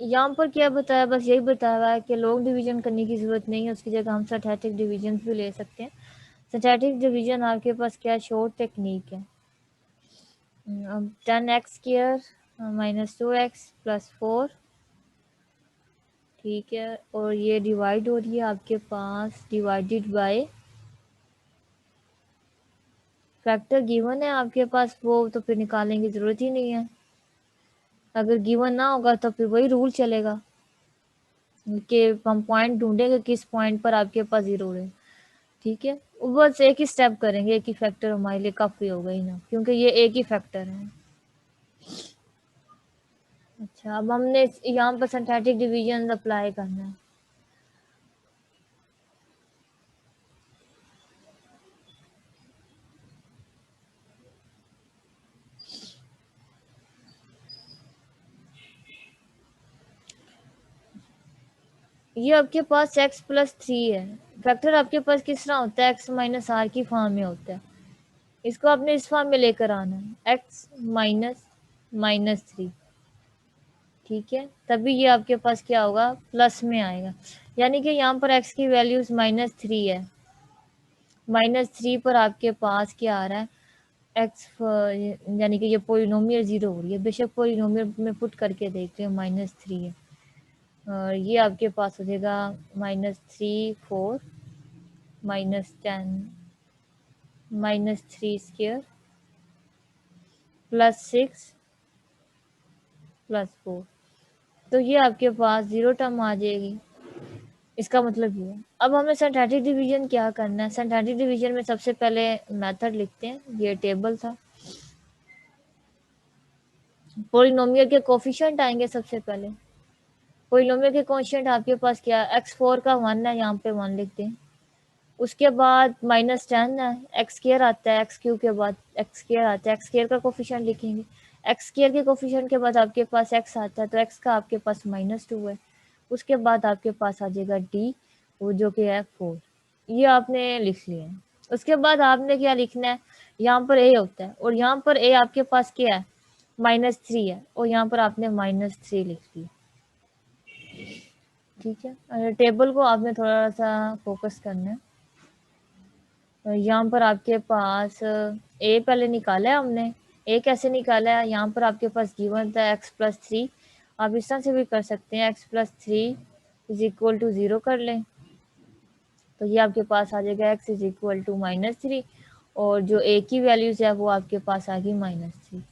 यहाँ पर क्या बताया, बस यही बताया हुआ है कि लॉन्ग डिवीजन करने की जरूरत नहीं है, उसकी जगह हम सिंथेटिक डिवीजन भी ले सकते हैं। सिंथेटिक डिवीजन आपके पास क्या शॉर्ट टेक्निक है। अब 10x square minus 2x plus 4, ठीक है, और ये डिवाइड हो रही है आपके पास डिवाइडेड बाय फैक्टर गिवन है आपके पास, वो तो फिर निकालने की जरूरत ही नहीं है, अगर गिवन ना होगा तो फिर वही रूल चलेगा कि हम पॉइंट ढूंढेंगे किस पॉइंट पर आपके पास जीरो है, ठीक है। बस एक ही स्टेप करेंगे, एक ही फैक्टर हमारे लिए काफी होगा ही ना, क्योंकि ये एक ही फैक्टर है। अच्छा, अब हमने यहाँ पर सिंथेटिक डिवीजन अप्लाई करना है। ये आपके पास x प्लस 3 है, फैक्टर आपके पास किस तरह होता है, x माइनस आर की फॉर्म में होता है, इसको आपने इस फॉर्म में लेकर आना है, x माइनस माइनस 3, ठीक है, तभी ये आपके पास क्या होगा, प्लस में आएगा, यानी कि यहाँ पर x की वैल्यूज -3 है, -3 पर आपके पास क्या आ रहा है, एक्स, यानी कि ये पोलिनोमियल जीरो हो रही है, बेशक पोलिनोमियल में पुट करके देखते हैं -3 है, और ये आपके पास हो जाएगा -3 4 -10 -3 स्क्वायर +6 +4, तो ये आपके पास जीरो टर्म आ जाएगी, इसका मतलब ये है। अब हमें सिंथेटिक डिवीजन क्या करना है, सिंथेटिक डिवीजन में सबसे पहले मेथड लिखते हैं, ये टेबल था, पोलिनोमियल के कोफिशिएंट आएंगे सबसे पहले, पोलिनोमियल के कोफिशिएंट आपके पास क्या है, x4 का 1 है, यहाँ पे 1 लिख दें, उसके बाद -10 है, एक्स स्क्वायर आता है, एक्स क्यूब के बाद एक्स स्क्वायर आता है, एक्स स्क्वायर का कोफिशिएंट लिखेंगे, एक्स स्क्वायर के कोफिशिएंट के बाद आपके पास एक्स आता है, तो एक्स का आपके पास -2 है, उसके बाद आपके पास आ जाएगा डी, वो जो कि है 4, ये आपने लिख लिया है। उसके बाद आपने क्या लिखना है, यहाँ पर ए होता है, और यहाँ पर ए आपके पास क्या है, -3 है, और यहाँ पर आपने -3 लिख लिया, ठीक है। टेबल को आपने थोड़ा सा फोकस करना है, यहाँ पर आपके पास ए पहले निकाला है हमने, ए कैसे निकाला है, यहाँ पर आपके पास गिवन था x +3, आप इस तरह से भी कर सकते हैं, x +3 = 0 कर लें, तो ये आपके पास आ जाएगा x इज इक्वल टू -3 और जो a की वैल्यूज है वो आपके पास आ गई -3।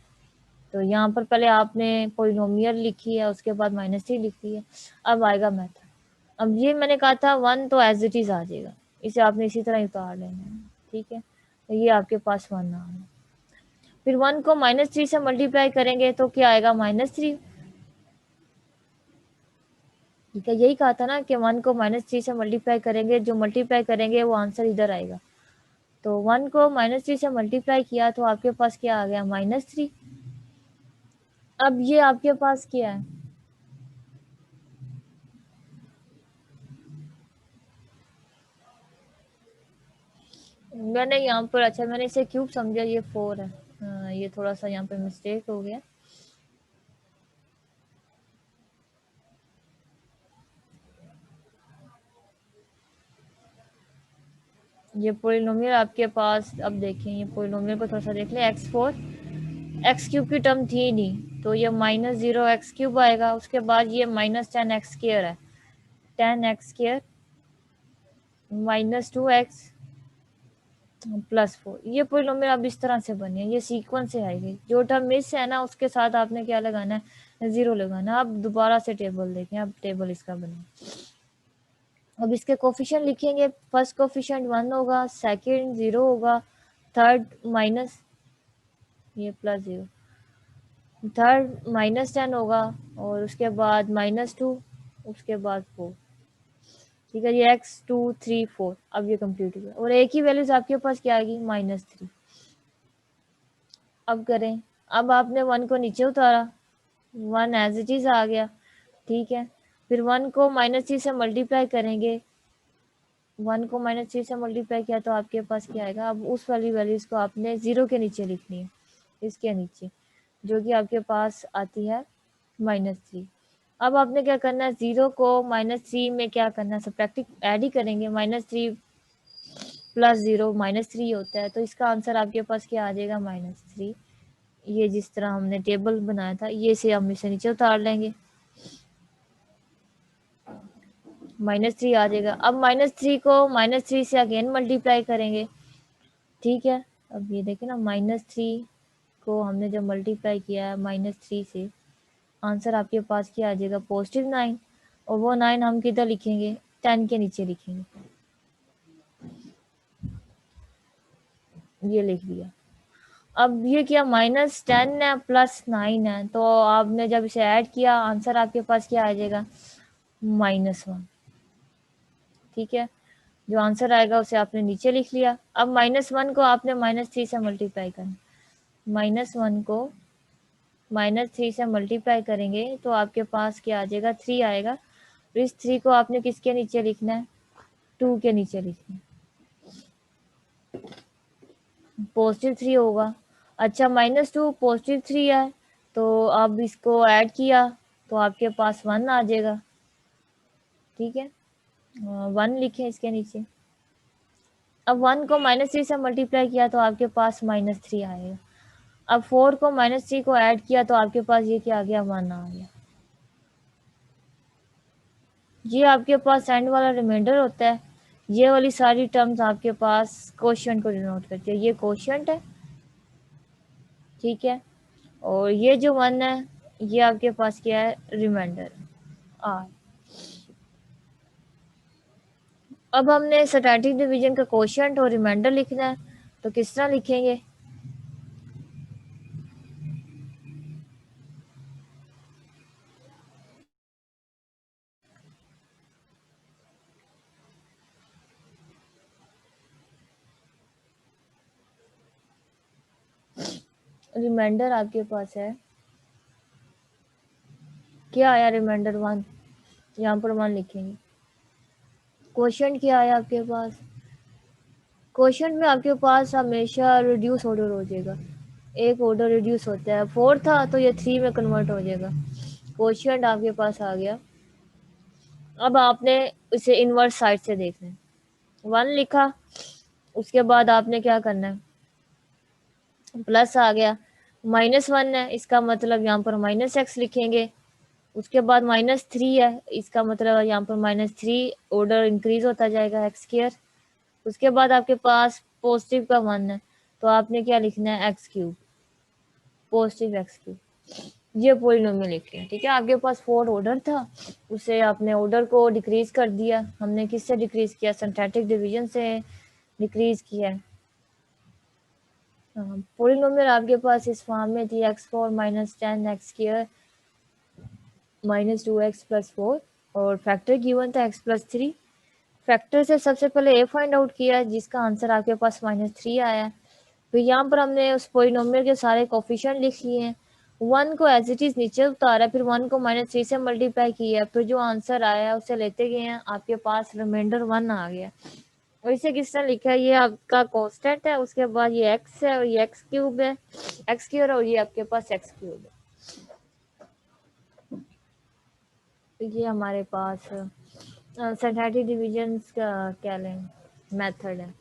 तो यहाँ पर पहले आपने पोलिनोमियल लिखी है, उसके बाद -3 लिखी है। अब आएगा मेथड। अब ये मैंने कहा था 1 तो एज इट इज आ जाएगा, इसे आपने इसी तरह उतार लेना है, ठीक है। तो ये आपके पास 1 आ गया। फिर 1 को -3 से मल्टीप्लाई करेंगे तो क्या आएगा -3, ठीक है। यही कहा था ना कि 1 को -3 से मल्टीप्लाई करेंगे, जो मल्टीप्लाई करेंगे वो आंसर इधर आएगा। तो 1 को -3 से मल्टीप्लाई किया तो आपके पास क्या आ गया -3। अब ये आपके पास क्या है, मैंने यहाँ पर, अच्छा मैंने इसे क्यूब समझा, ये 4 है। ये थोड़ा सा यहाँ पे मिस्टेक हो गया। ये पोलिनोमियल आपके पास, अब देखें ये पोलिनोमियल को थोड़ा सा देख लें। x4 एक्स क्यूब की टर्म थी नहीं, तो ये -0 एक्स क्यूब आएगा। उसके बाद ये -10x² है, 10x² -2x +4। ये पोलिनोमियल अब इस तरह से बनी है, ये सीक्वेंस से आएगी। जो टर्म मिस है ना उसके साथ आपने क्या लगाना है, 0 लगाना। अब दोबारा से टेबल देखें, अब टेबल इसका बना। अब इसके कोफिशिएंट लिखेंगे। फर्स्ट कोफिशिएंट 1 होगा, सेकंड 0 होगा, थर्ड माइनस, ये +0, थर्ड -10 होगा और उसके बाद -2, उसके बाद 4, ठीक है। ये x 2 3 4 अब ये कंप्लीट हुआ और एक ही वैल्यूज आपके पास क्या आएगी -3। अब करें, अब आपने 1 को नीचे उतारा, 1 एज इट इज आ गया, ठीक है। फिर 1 को -3 से मल्टीप्लाई करेंगे, 1 को -3 से मल्टीप्लाई किया तो आपके पास क्या आएगा। अब उस वाली वैल्यूज को आपने 0 के नीचे लिखनी है, इसके नीचे, जो कि आपके पास आती है -3। अब आपने क्या करना है, 0 को -3 में क्या करना है, सब्ट्रैक्टिंग ऐड ही करेंगे। -3 + 0 -3 होता है, तो इसका आंसर आपके पास क्या आ जाएगा -3। ये जिस तरह हमने टेबल बनाया था ये से हम इसे नीचे उतार लेंगे, -3 आ जाएगा। अब -3 को -3 से अगेन मल्टीप्लाई करेंगे, ठीक है। अब ये देखें ना, -3 को हमने जब मल्टीप्लाई किया है -3 से, आंसर आपके पास क्या आ जाएगा +9। और वो 9 हम किधर लिखेंगे, 10 के नीचे लिखेंगे, ये लिख दिया। अब ये क्या, -10 है +9 है, तो आपने जब इसे ऐड किया आंसर आपके पास क्या आ जाएगा -1, ठीक है। जो आंसर आएगा उसे आपने नीचे लिख लिया। अब -1 को आपने -3 से मल्टीप्लाई करना, -1 को -3 से मल्टीप्लाई करेंगे तो आपके पास क्या आ जाएगा 3 आएगा। तो इस 3 को आपने किसके नीचे लिखना है, 2 के नीचे लिखना है, +3 होगा। अच्छा -2 +3 है, तो अब इसको ऐड किया तो आपके पास 1 आ जाएगा, ठीक है। 1 लिखे इसके नीचे। अब 1 को -3 से मल्टीप्लाई किया तो आपके पास -3 आएगा। अब 4 को -3 को ऐड किया तो आपके पास ये क्या आ गया 1 आ गया। ये आपके पास एंड वाला रिमाइंडर होता है। ये वाली सारी टर्म्स आपके पास क्वोशिएंट को डिनोट करती है, ये क्वोशिएंट है, ठीक है। और ये जो 1 है ये आपके पास क्या है, रिमाइंडर आर। अब हमने स्टैटिक डिवीजन का क्वोशिएंट और रिमाइंडर लिखना है, तो किस तरह लिखेंगे, रिमाइंडर आपके पास है, क्या आया रिमाइंडर 1, यहाँ पर 1 लिखेंगे। क्वोशिएंट क्या आया आपके पास, क्वोशिएंट में आपके पास हमेशा रिड्यूस ऑर्डर हो जाएगा, एक ऑर्डर रिड्यूस होता है। 4 था तो ये 3 में कन्वर्ट हो जाएगा। क्वोशिएंट आपके पास आ गया। अब आपने इसे इनवर्स साइड से देखना है, 1 लिखा, उसके बाद आपने क्या करना है, प्लस आ गया, -1 है, इसका मतलब यहाँ पर -x लिखेंगे, उसके बाद -3 है, इसका मतलब यहाँ पर -3 ऑर्डर इंक्रीज होता जाएगा एक्स स्क्वायर। उसके बाद आपके पास पॉजिटिव का 1 है, तो आपने क्या लिखना है, x cube, positive x cube. ये पॉलिनोमियल लिख लिया, ठीक है। आपके पास 4 ऑर्डर था, उसे आपने ऑर्डर को डिक्रीज कर दिया। हमने किससे डिक्रीज किया, सिंथेटिक डिवीजन से डिक्रीज किया है। पॉलिनोमियल आपके पास इस फॉर्म में थी, x4 -10 x स्क्वायर -2x + 4, और फैक्टर गिवन था x + 3। फैक्टर से सबसे पहले a फाइंड आउट किया, जिसका आंसर आपके पास -3 आया। फिर यहाँ पर हमने उस पॉलिनोमियल के सारे कोफिशिएंट लिख लिए हैं, 1 को एज इट इज नीचे उतारा, फिर 1 को -3 से मल्टीप्लाई किया, फिर जो आंसर आया उसे लेते गए हैं, आपके पास रिमाइंडर 1 आ गया। और इसे किस तरह लिखा है, ये आपका कांस्टेंट है, उसके बाद ये x है और ये एक्स क्यूब है, एक्स स्क्वायर, और ये आपके पास एक्स क्यूब है। तो ये हमारे पास सिंथेटिक डिवीजन का क्या लें मेथड है।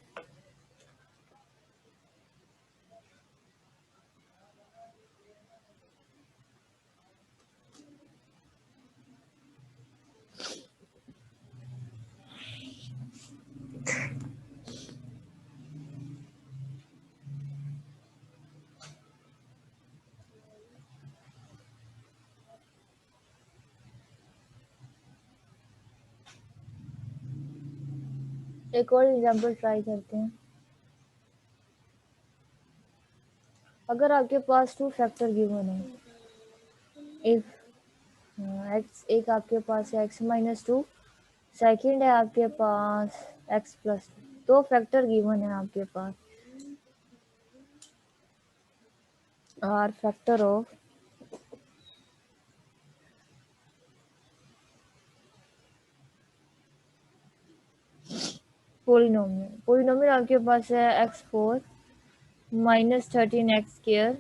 एक और एग्जांपल ट्राई करते हैं। अगर आपके पास 2 फैक्टर गिवन है, इफ एक्स, एक आपके पास है x-2, सेकंड है आपके पास x+2, 2 फैक्टर गिवन है आपके पास, और फैक्टर ऑफ पॉलिनोमियल आपके पास है x4 -13x²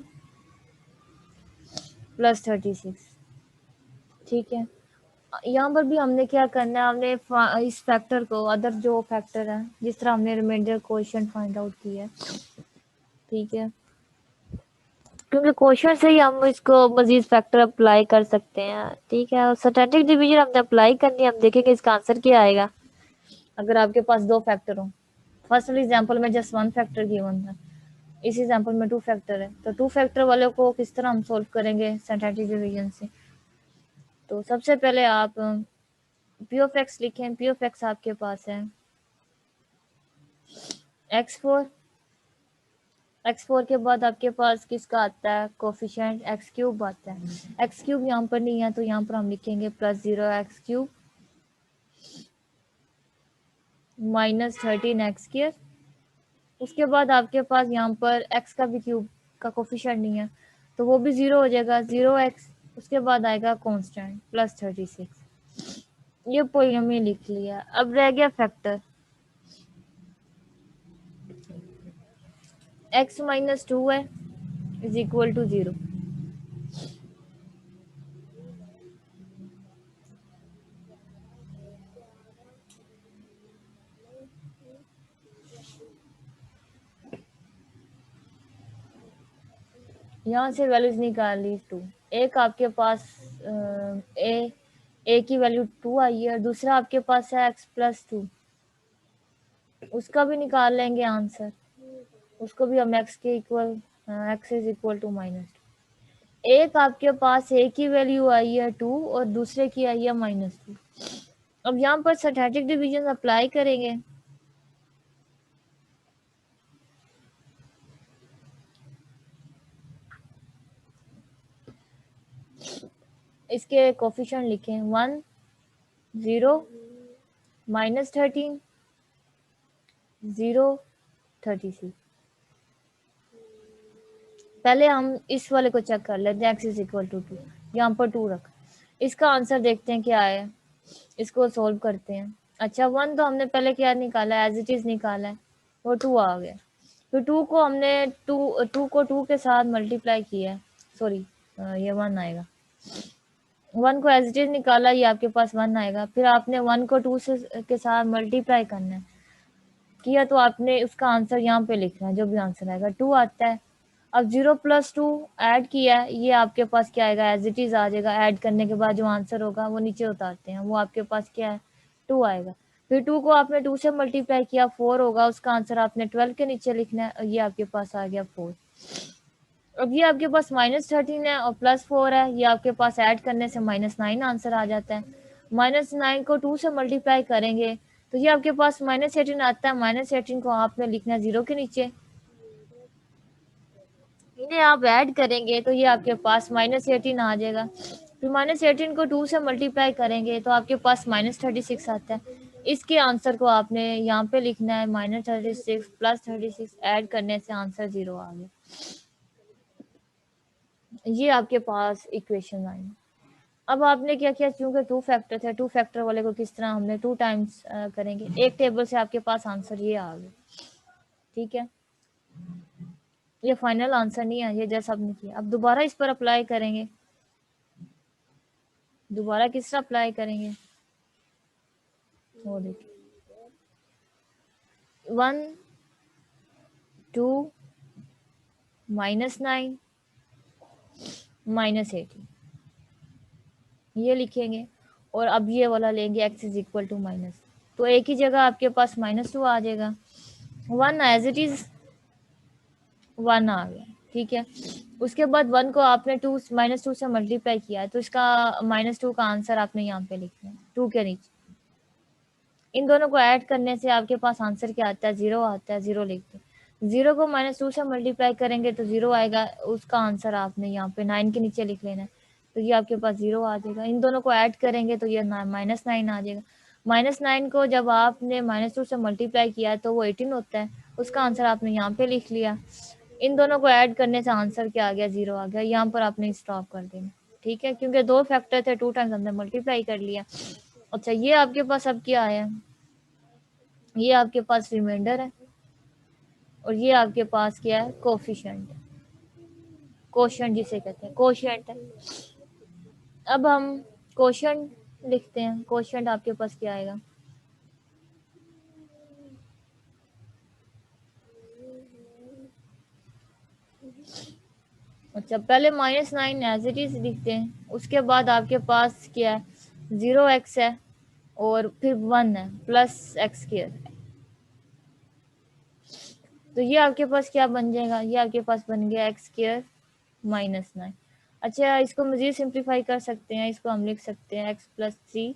+ 36, ठीक है। यहाँ पर भी हमने क्या करना है, हमने इस फैक्टर को, अदर जो फैक्टर है, जिस तरह हमने रिमाइंडर कोएफिशिएंट फाइंड आउट किया है, ठीक है, क्योंकि क्वेश्चन से ही हम इसको मजीद फैक्टर अप्लाई कर सकते हैं, ठीक है। और स्टैटिक डिवीजन हमने अप्लाई करनी है, हम देखेंगे इसका आंसर क्या आएगा अगर आपके पास 2 फैक्टर हो। फर्स्ट एग्जांपल में जस्ट 1 फैक्टर गिवन था, इस एग्जांपल में 2 फैक्टर है, तो 2 फैक्टर वाले को किस तरह हम सोल्व करेंगे स्टैटिक डिवीजन से। तो सबसे पहले आप पी ऑफ एक्स लिखें। पी ऑफ एक्स आपके पास है x4 के बाद आपके पास किसका आता है कोफिशिएंट, एक्स क्यूब आता है। एक्स क्यूब यहाँ पर नहीं है, तो यहाँ पर हम लिखेंगे +0x³ -13x²। उसके बाद आपके पास यहाँ पर x का भी क्यूब का कोफिशिएंट नहीं है, तो वो भी 0 हो जाएगा, 0x। उसके बाद आएगा कांस्टेंट +36। ये पॉलिनोमियल लिख लिया। अब रह गया फैक्टर, x-2 है = 0। यहाँ से वैल्यूज निकाल ली 2। एक आपके पास ए की वैल्यू 2 आई है, और दूसरा आपके पास है x+2, उसका भी निकाल लेंगे आंसर। उसको भी हम x के equal, x is equal to -2। एक आपके पास ए की वैल्यू आई है 2 और दूसरे की आई है -2। अब यहाँ पर स्टैटिक डिवीजन अप्लाई करेंगे। इसके कोफिशिएंट लिखें 1 0 -13 0 36। पहले हम इस वाले को चेक कर लेते हैं, x इज इक्वल टू 2, यहाँ पर 2 रख। इसका आंसर देखते हैं क्या है, इसको सोल्व करते हैं। अच्छा 1 तो हमने पहले क्या निकाला है, एज इट इज निकाला है, वो 2 आ गया। तो 2 को हमने 2 को 2 के साथ मल्टीप्लाई किया है, सॉरी ये 1 आएगा। 1 को एज इट इज निकाला, ये आपके पास 1 आएगा। फिर आपने 1 को 2 से के साथ मल्टीप्लाई करना है, किया तो आपने उसका आंसर यहाँ पे लिखना है, जो भी आंसर आएगा 2 आता है। अब 0 प्लस 2 ऐड किया है, ये आपके पास क्या आएगा, एज इट इज आ जाएगा। ऐड करने के बाद जो आंसर होगा वो नीचे उतारते हैं, वो आपके पास क्या है, 2 आएगा। फिर 2 को आपने 2 से मल्टीप्लाई किया, 4 होगा, उसका आंसर आपने 12 के नीचे लिखना है, और ये आपके पास आ गया 4। अब ये आपके पास -13 है और +4 है, ये आपके पास ऐड करने से -9 आंसर आ जाता है। -9 को 2 से मल्टीप्लाई करेंगे तो ये आपके पास -18 आता है। -18 को आपने लिखना है 0 के नीचे, इन्हें आप ऐड करेंगे तो ये आपके पास -18 आ जाएगा। फिर -18 को 2 से मल्टीप्लाई करेंगे तो आपके पास -36 आता है। इसके आंसर को आपने यहाँ पे लिखना है -36 + 36, ऐड करने से आंसर 0 आ गया। ये आपके पास इक्वेशन आई। अब आपने क्या किया, चूंकि 2 फैक्टर थे, 2 फैक्टर वाले को किस तरह हमने 2 टाइम्स करेंगे, एक टेबल से आपके पास आंसर ये आ गया। ठीक है, ये फाइनल आंसर नहीं है, ये जैसा आपने किया। अब दोबारा इस पर अप्लाई करेंगे, दोबारा किस तरह अप्लाई करेंगे, वो देखिए 1 2 -9 -18 ये लिखेंगे, और अब ये वाला लेंगे x is equal to minus, तो एक ही जगह आपके पास -2 आ जाएगा। 1 एज इट इज 1 आ गया। ठीक है, उसके बाद 1 को आपने -2 से मल्टीप्लाई किया, तो इसका -2 का आंसर आपने यहाँ पे लिखना है 2 के नीचे। इन दोनों को ऐड करने से आपके पास आंसर क्या आता है, 0 आता है, 0 लिखते हैं। 0 को -2 से मल्टीप्लाई करेंगे तो 0 आएगा, उसका आंसर आपने यहाँ पे 9 के नीचे लिख लेना है, तो ये आपके पास 0 आ जाएगा। इन दोनों को ऐड करेंगे तो ये -9 आ जाएगा। -9 को जब आपने -2 से मल्टीप्लाई किया तो वो 18 होता है, उसका आंसर आपने यहाँ पे लिख लिया। इन दोनों को ऐड करने से आंसर क्या आ गया, 0 आ गया। यहाँ पर आपने स्टॉप कर देना। ठीक है, क्योंकि 2 फैक्टर थे, 2 टाइम्स हमने मल्टीप्लाई कर लिया। अच्छा, ये आपके पास अब क्या आया, ये आपके पास रिमाइंडर है, और ये आपके पास क्या है, कोफिशिएंट, कोशेंट जिसे कहते हैं, कोशेंट है। अब हम कोशेंट लिखते हैं, कोशेंट आपके पास क्या आएगा, अच्छा पहले -9 एज इट इज लिखते हैं, उसके बाद आपके पास क्या है, 0x है, और फिर 1 है प्लस x², तो ये आपके पास क्या बन जाएगा, ये आपके पास बन गया x² -9। अच्छा, इसको मजीद सिंप्लीफाई कर सकते हैं, इसको हम लिख सकते हैं x + 3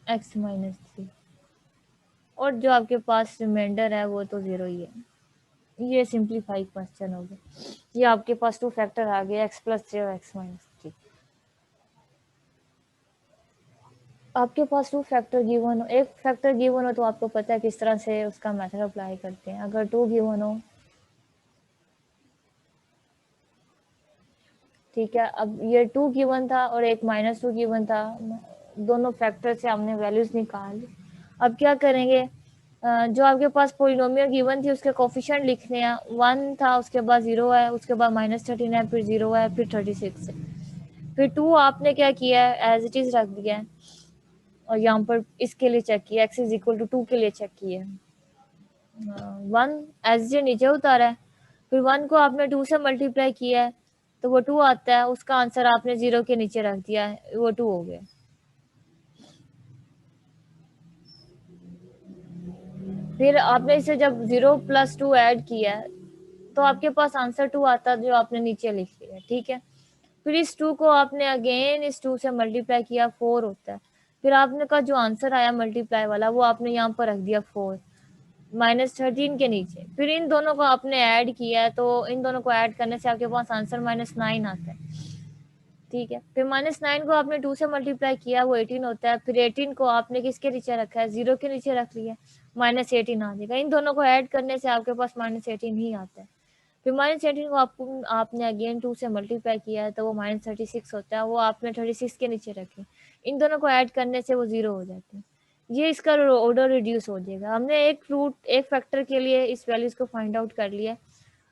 x - 3, और जो आपके पास रिमाइंडर है वो तो 0 ही है। ये सिंप्लीफाई क्वेश्चन हो गया। ये आपके पास 2 फैक्टर आ गए, x + 3 और x - 3। आपके पास 2 फैक्टर गिवन हो, एक फैक्टर गिवन हो तो आपको पता है किस तरह से उसका मेथड अप्लाई करते हैं। अगर 2 गिवन हो, ठीक है, अब ये 2 गिवन था और एक -2 गिवन था, दोनों फैक्टर से हमने वैल्यूज निकाल ली। अब क्या करेंगे, जो आपके पास पोलिनोमियल गिवन थी उसके कोफिशिएंट लिखने हैं। 1 था, उसके बाद 0 है, उसके बाद -13 है, फिर 0 है, फिर 36 है, फिर 2 आपने क्या किया है, एज इट इज रख दिया है, और यहाँ पर इसके लिए चेक किया, x इज इक्वल टू 2 के लिए चेक किया, 1 एज इट नीचे उतारा है, फिर 1 को आपने 2 से मल्टीप्लाई किया है तो वो 2 आता है, उसका आंसर आपने 0 के नीचे रख दिया है, वो 2 हो गया। फिर आपने इसे जब 0 + 2 ऐड किया है तो आपके पास आंसर 2 आता है, जो आपने नीचे लिख लिया। ठीक है, फिर इस 2 को आपने अगेन इस 2 से मल्टीप्लाई किया, 4 होता है। फिर आपने का जो आंसर आया मल्टीप्लाई वाला, वो आपने यहाँ पर रख दिया 4 -13 के नीचे। फिर इन दोनों को आपने ऐड किया है, तो इन दोनों को ऐड करने से आपके पास आंसर -9 आता है। ठीक है, फिर -9 को आपने 2 से मल्टीप्लाई किया, वो 18 होता है। फिर 18 को आपने किसके नीचे रखा है, 0 के नीचे रख लिया, -18 आ जाएगा। इन दोनों को ऐड करने से आपके पास -18 ही आता है। फिर -18 को आपने अगेन 2 से मल्टीप्लाई किया है, तो वो -36 होता है, वो आपने 36 के नीचे रखे। इन दोनों को ऐड करने से वो 0 हो जाते हैं। ये इसका ऑर्डर रिड्यूस हो जाएगा। हमने एक फैक्टर के लिए इस वैल्यूज को फाइंड आउट कर लिया।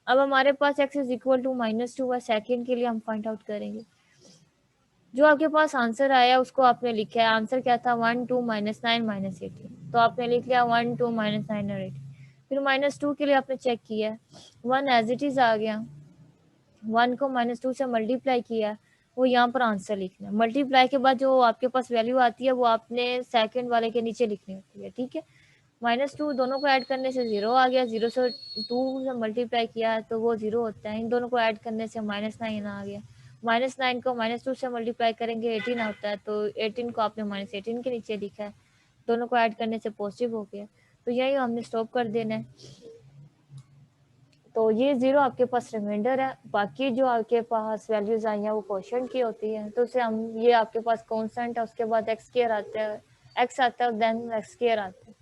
अब हमारे पास x इज इक्वल टू -2 है, सेकेंड के लिए हम फाइंड आउट करेंगे। जो आपके पास आंसर आया उसको आपने लिखा है। आंसर क्या था, 1 2 -9 -18, तो आपने लिख लिया 1 2 -9 और 18। फिर -2 के लिए आपने चेक किया है, 1 एज इट इज आ गया, 1 को -2 से मल्टीप्लाई किया, वो यहाँ पर आंसर लिखना है। मल्टीप्लाई के बाद जो आपके पास वैल्यू आती है वो आपने सेकंड वाले के नीचे लिखनी होती है, ठीक है। -2 दोनों को ऐड करने से 0 आ गया, 0 से 2 से मल्टीप्लाई किया तो वो 0 होता है, इन दोनों को ऐड करने से -9 आ गया, -9 को -2 से मल्टीप्लाई करेंगे 18 आता है, तो 18 को आपने -18 के नीचे लिखा है, दोनों को ऐड करने से पॉजिटिव हो गया, तो यही हमने स्टॉप कर देना है। तो ये 0 आपके पास रिमाइंडर है, बाकी जो आपके पास वैल्यूज आई हैं वो क्वोशंट की होती है, तो उसे हम ये आपके पास कांस्टेंट है, उसके बाद एक्स स्क्वायर आता है, एक्स आता है, देन एक्स स्क्वायर आता है,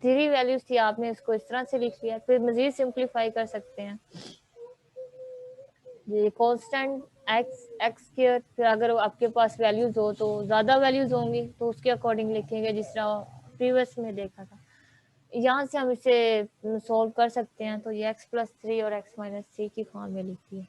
3 वैल्यूज थी, आपने इसको इस तरह से लिख लिया। फिर मजीद सिंप्लीफाई कर सकते हैं, ये कांस्टेंट एक्स स्क्वायर, फिर अगर आपके पास वैल्यूज हो तो ज़्यादा वैल्यूज होंगी तो उसके अकॉर्डिंग लिखेंगे, जिस तरह प्रीवियस में देखा था। यहाँ से हम इसे सोल्व कर सकते हैं, तो ये x+3 और x-3 की फॉर्म में लिखती है।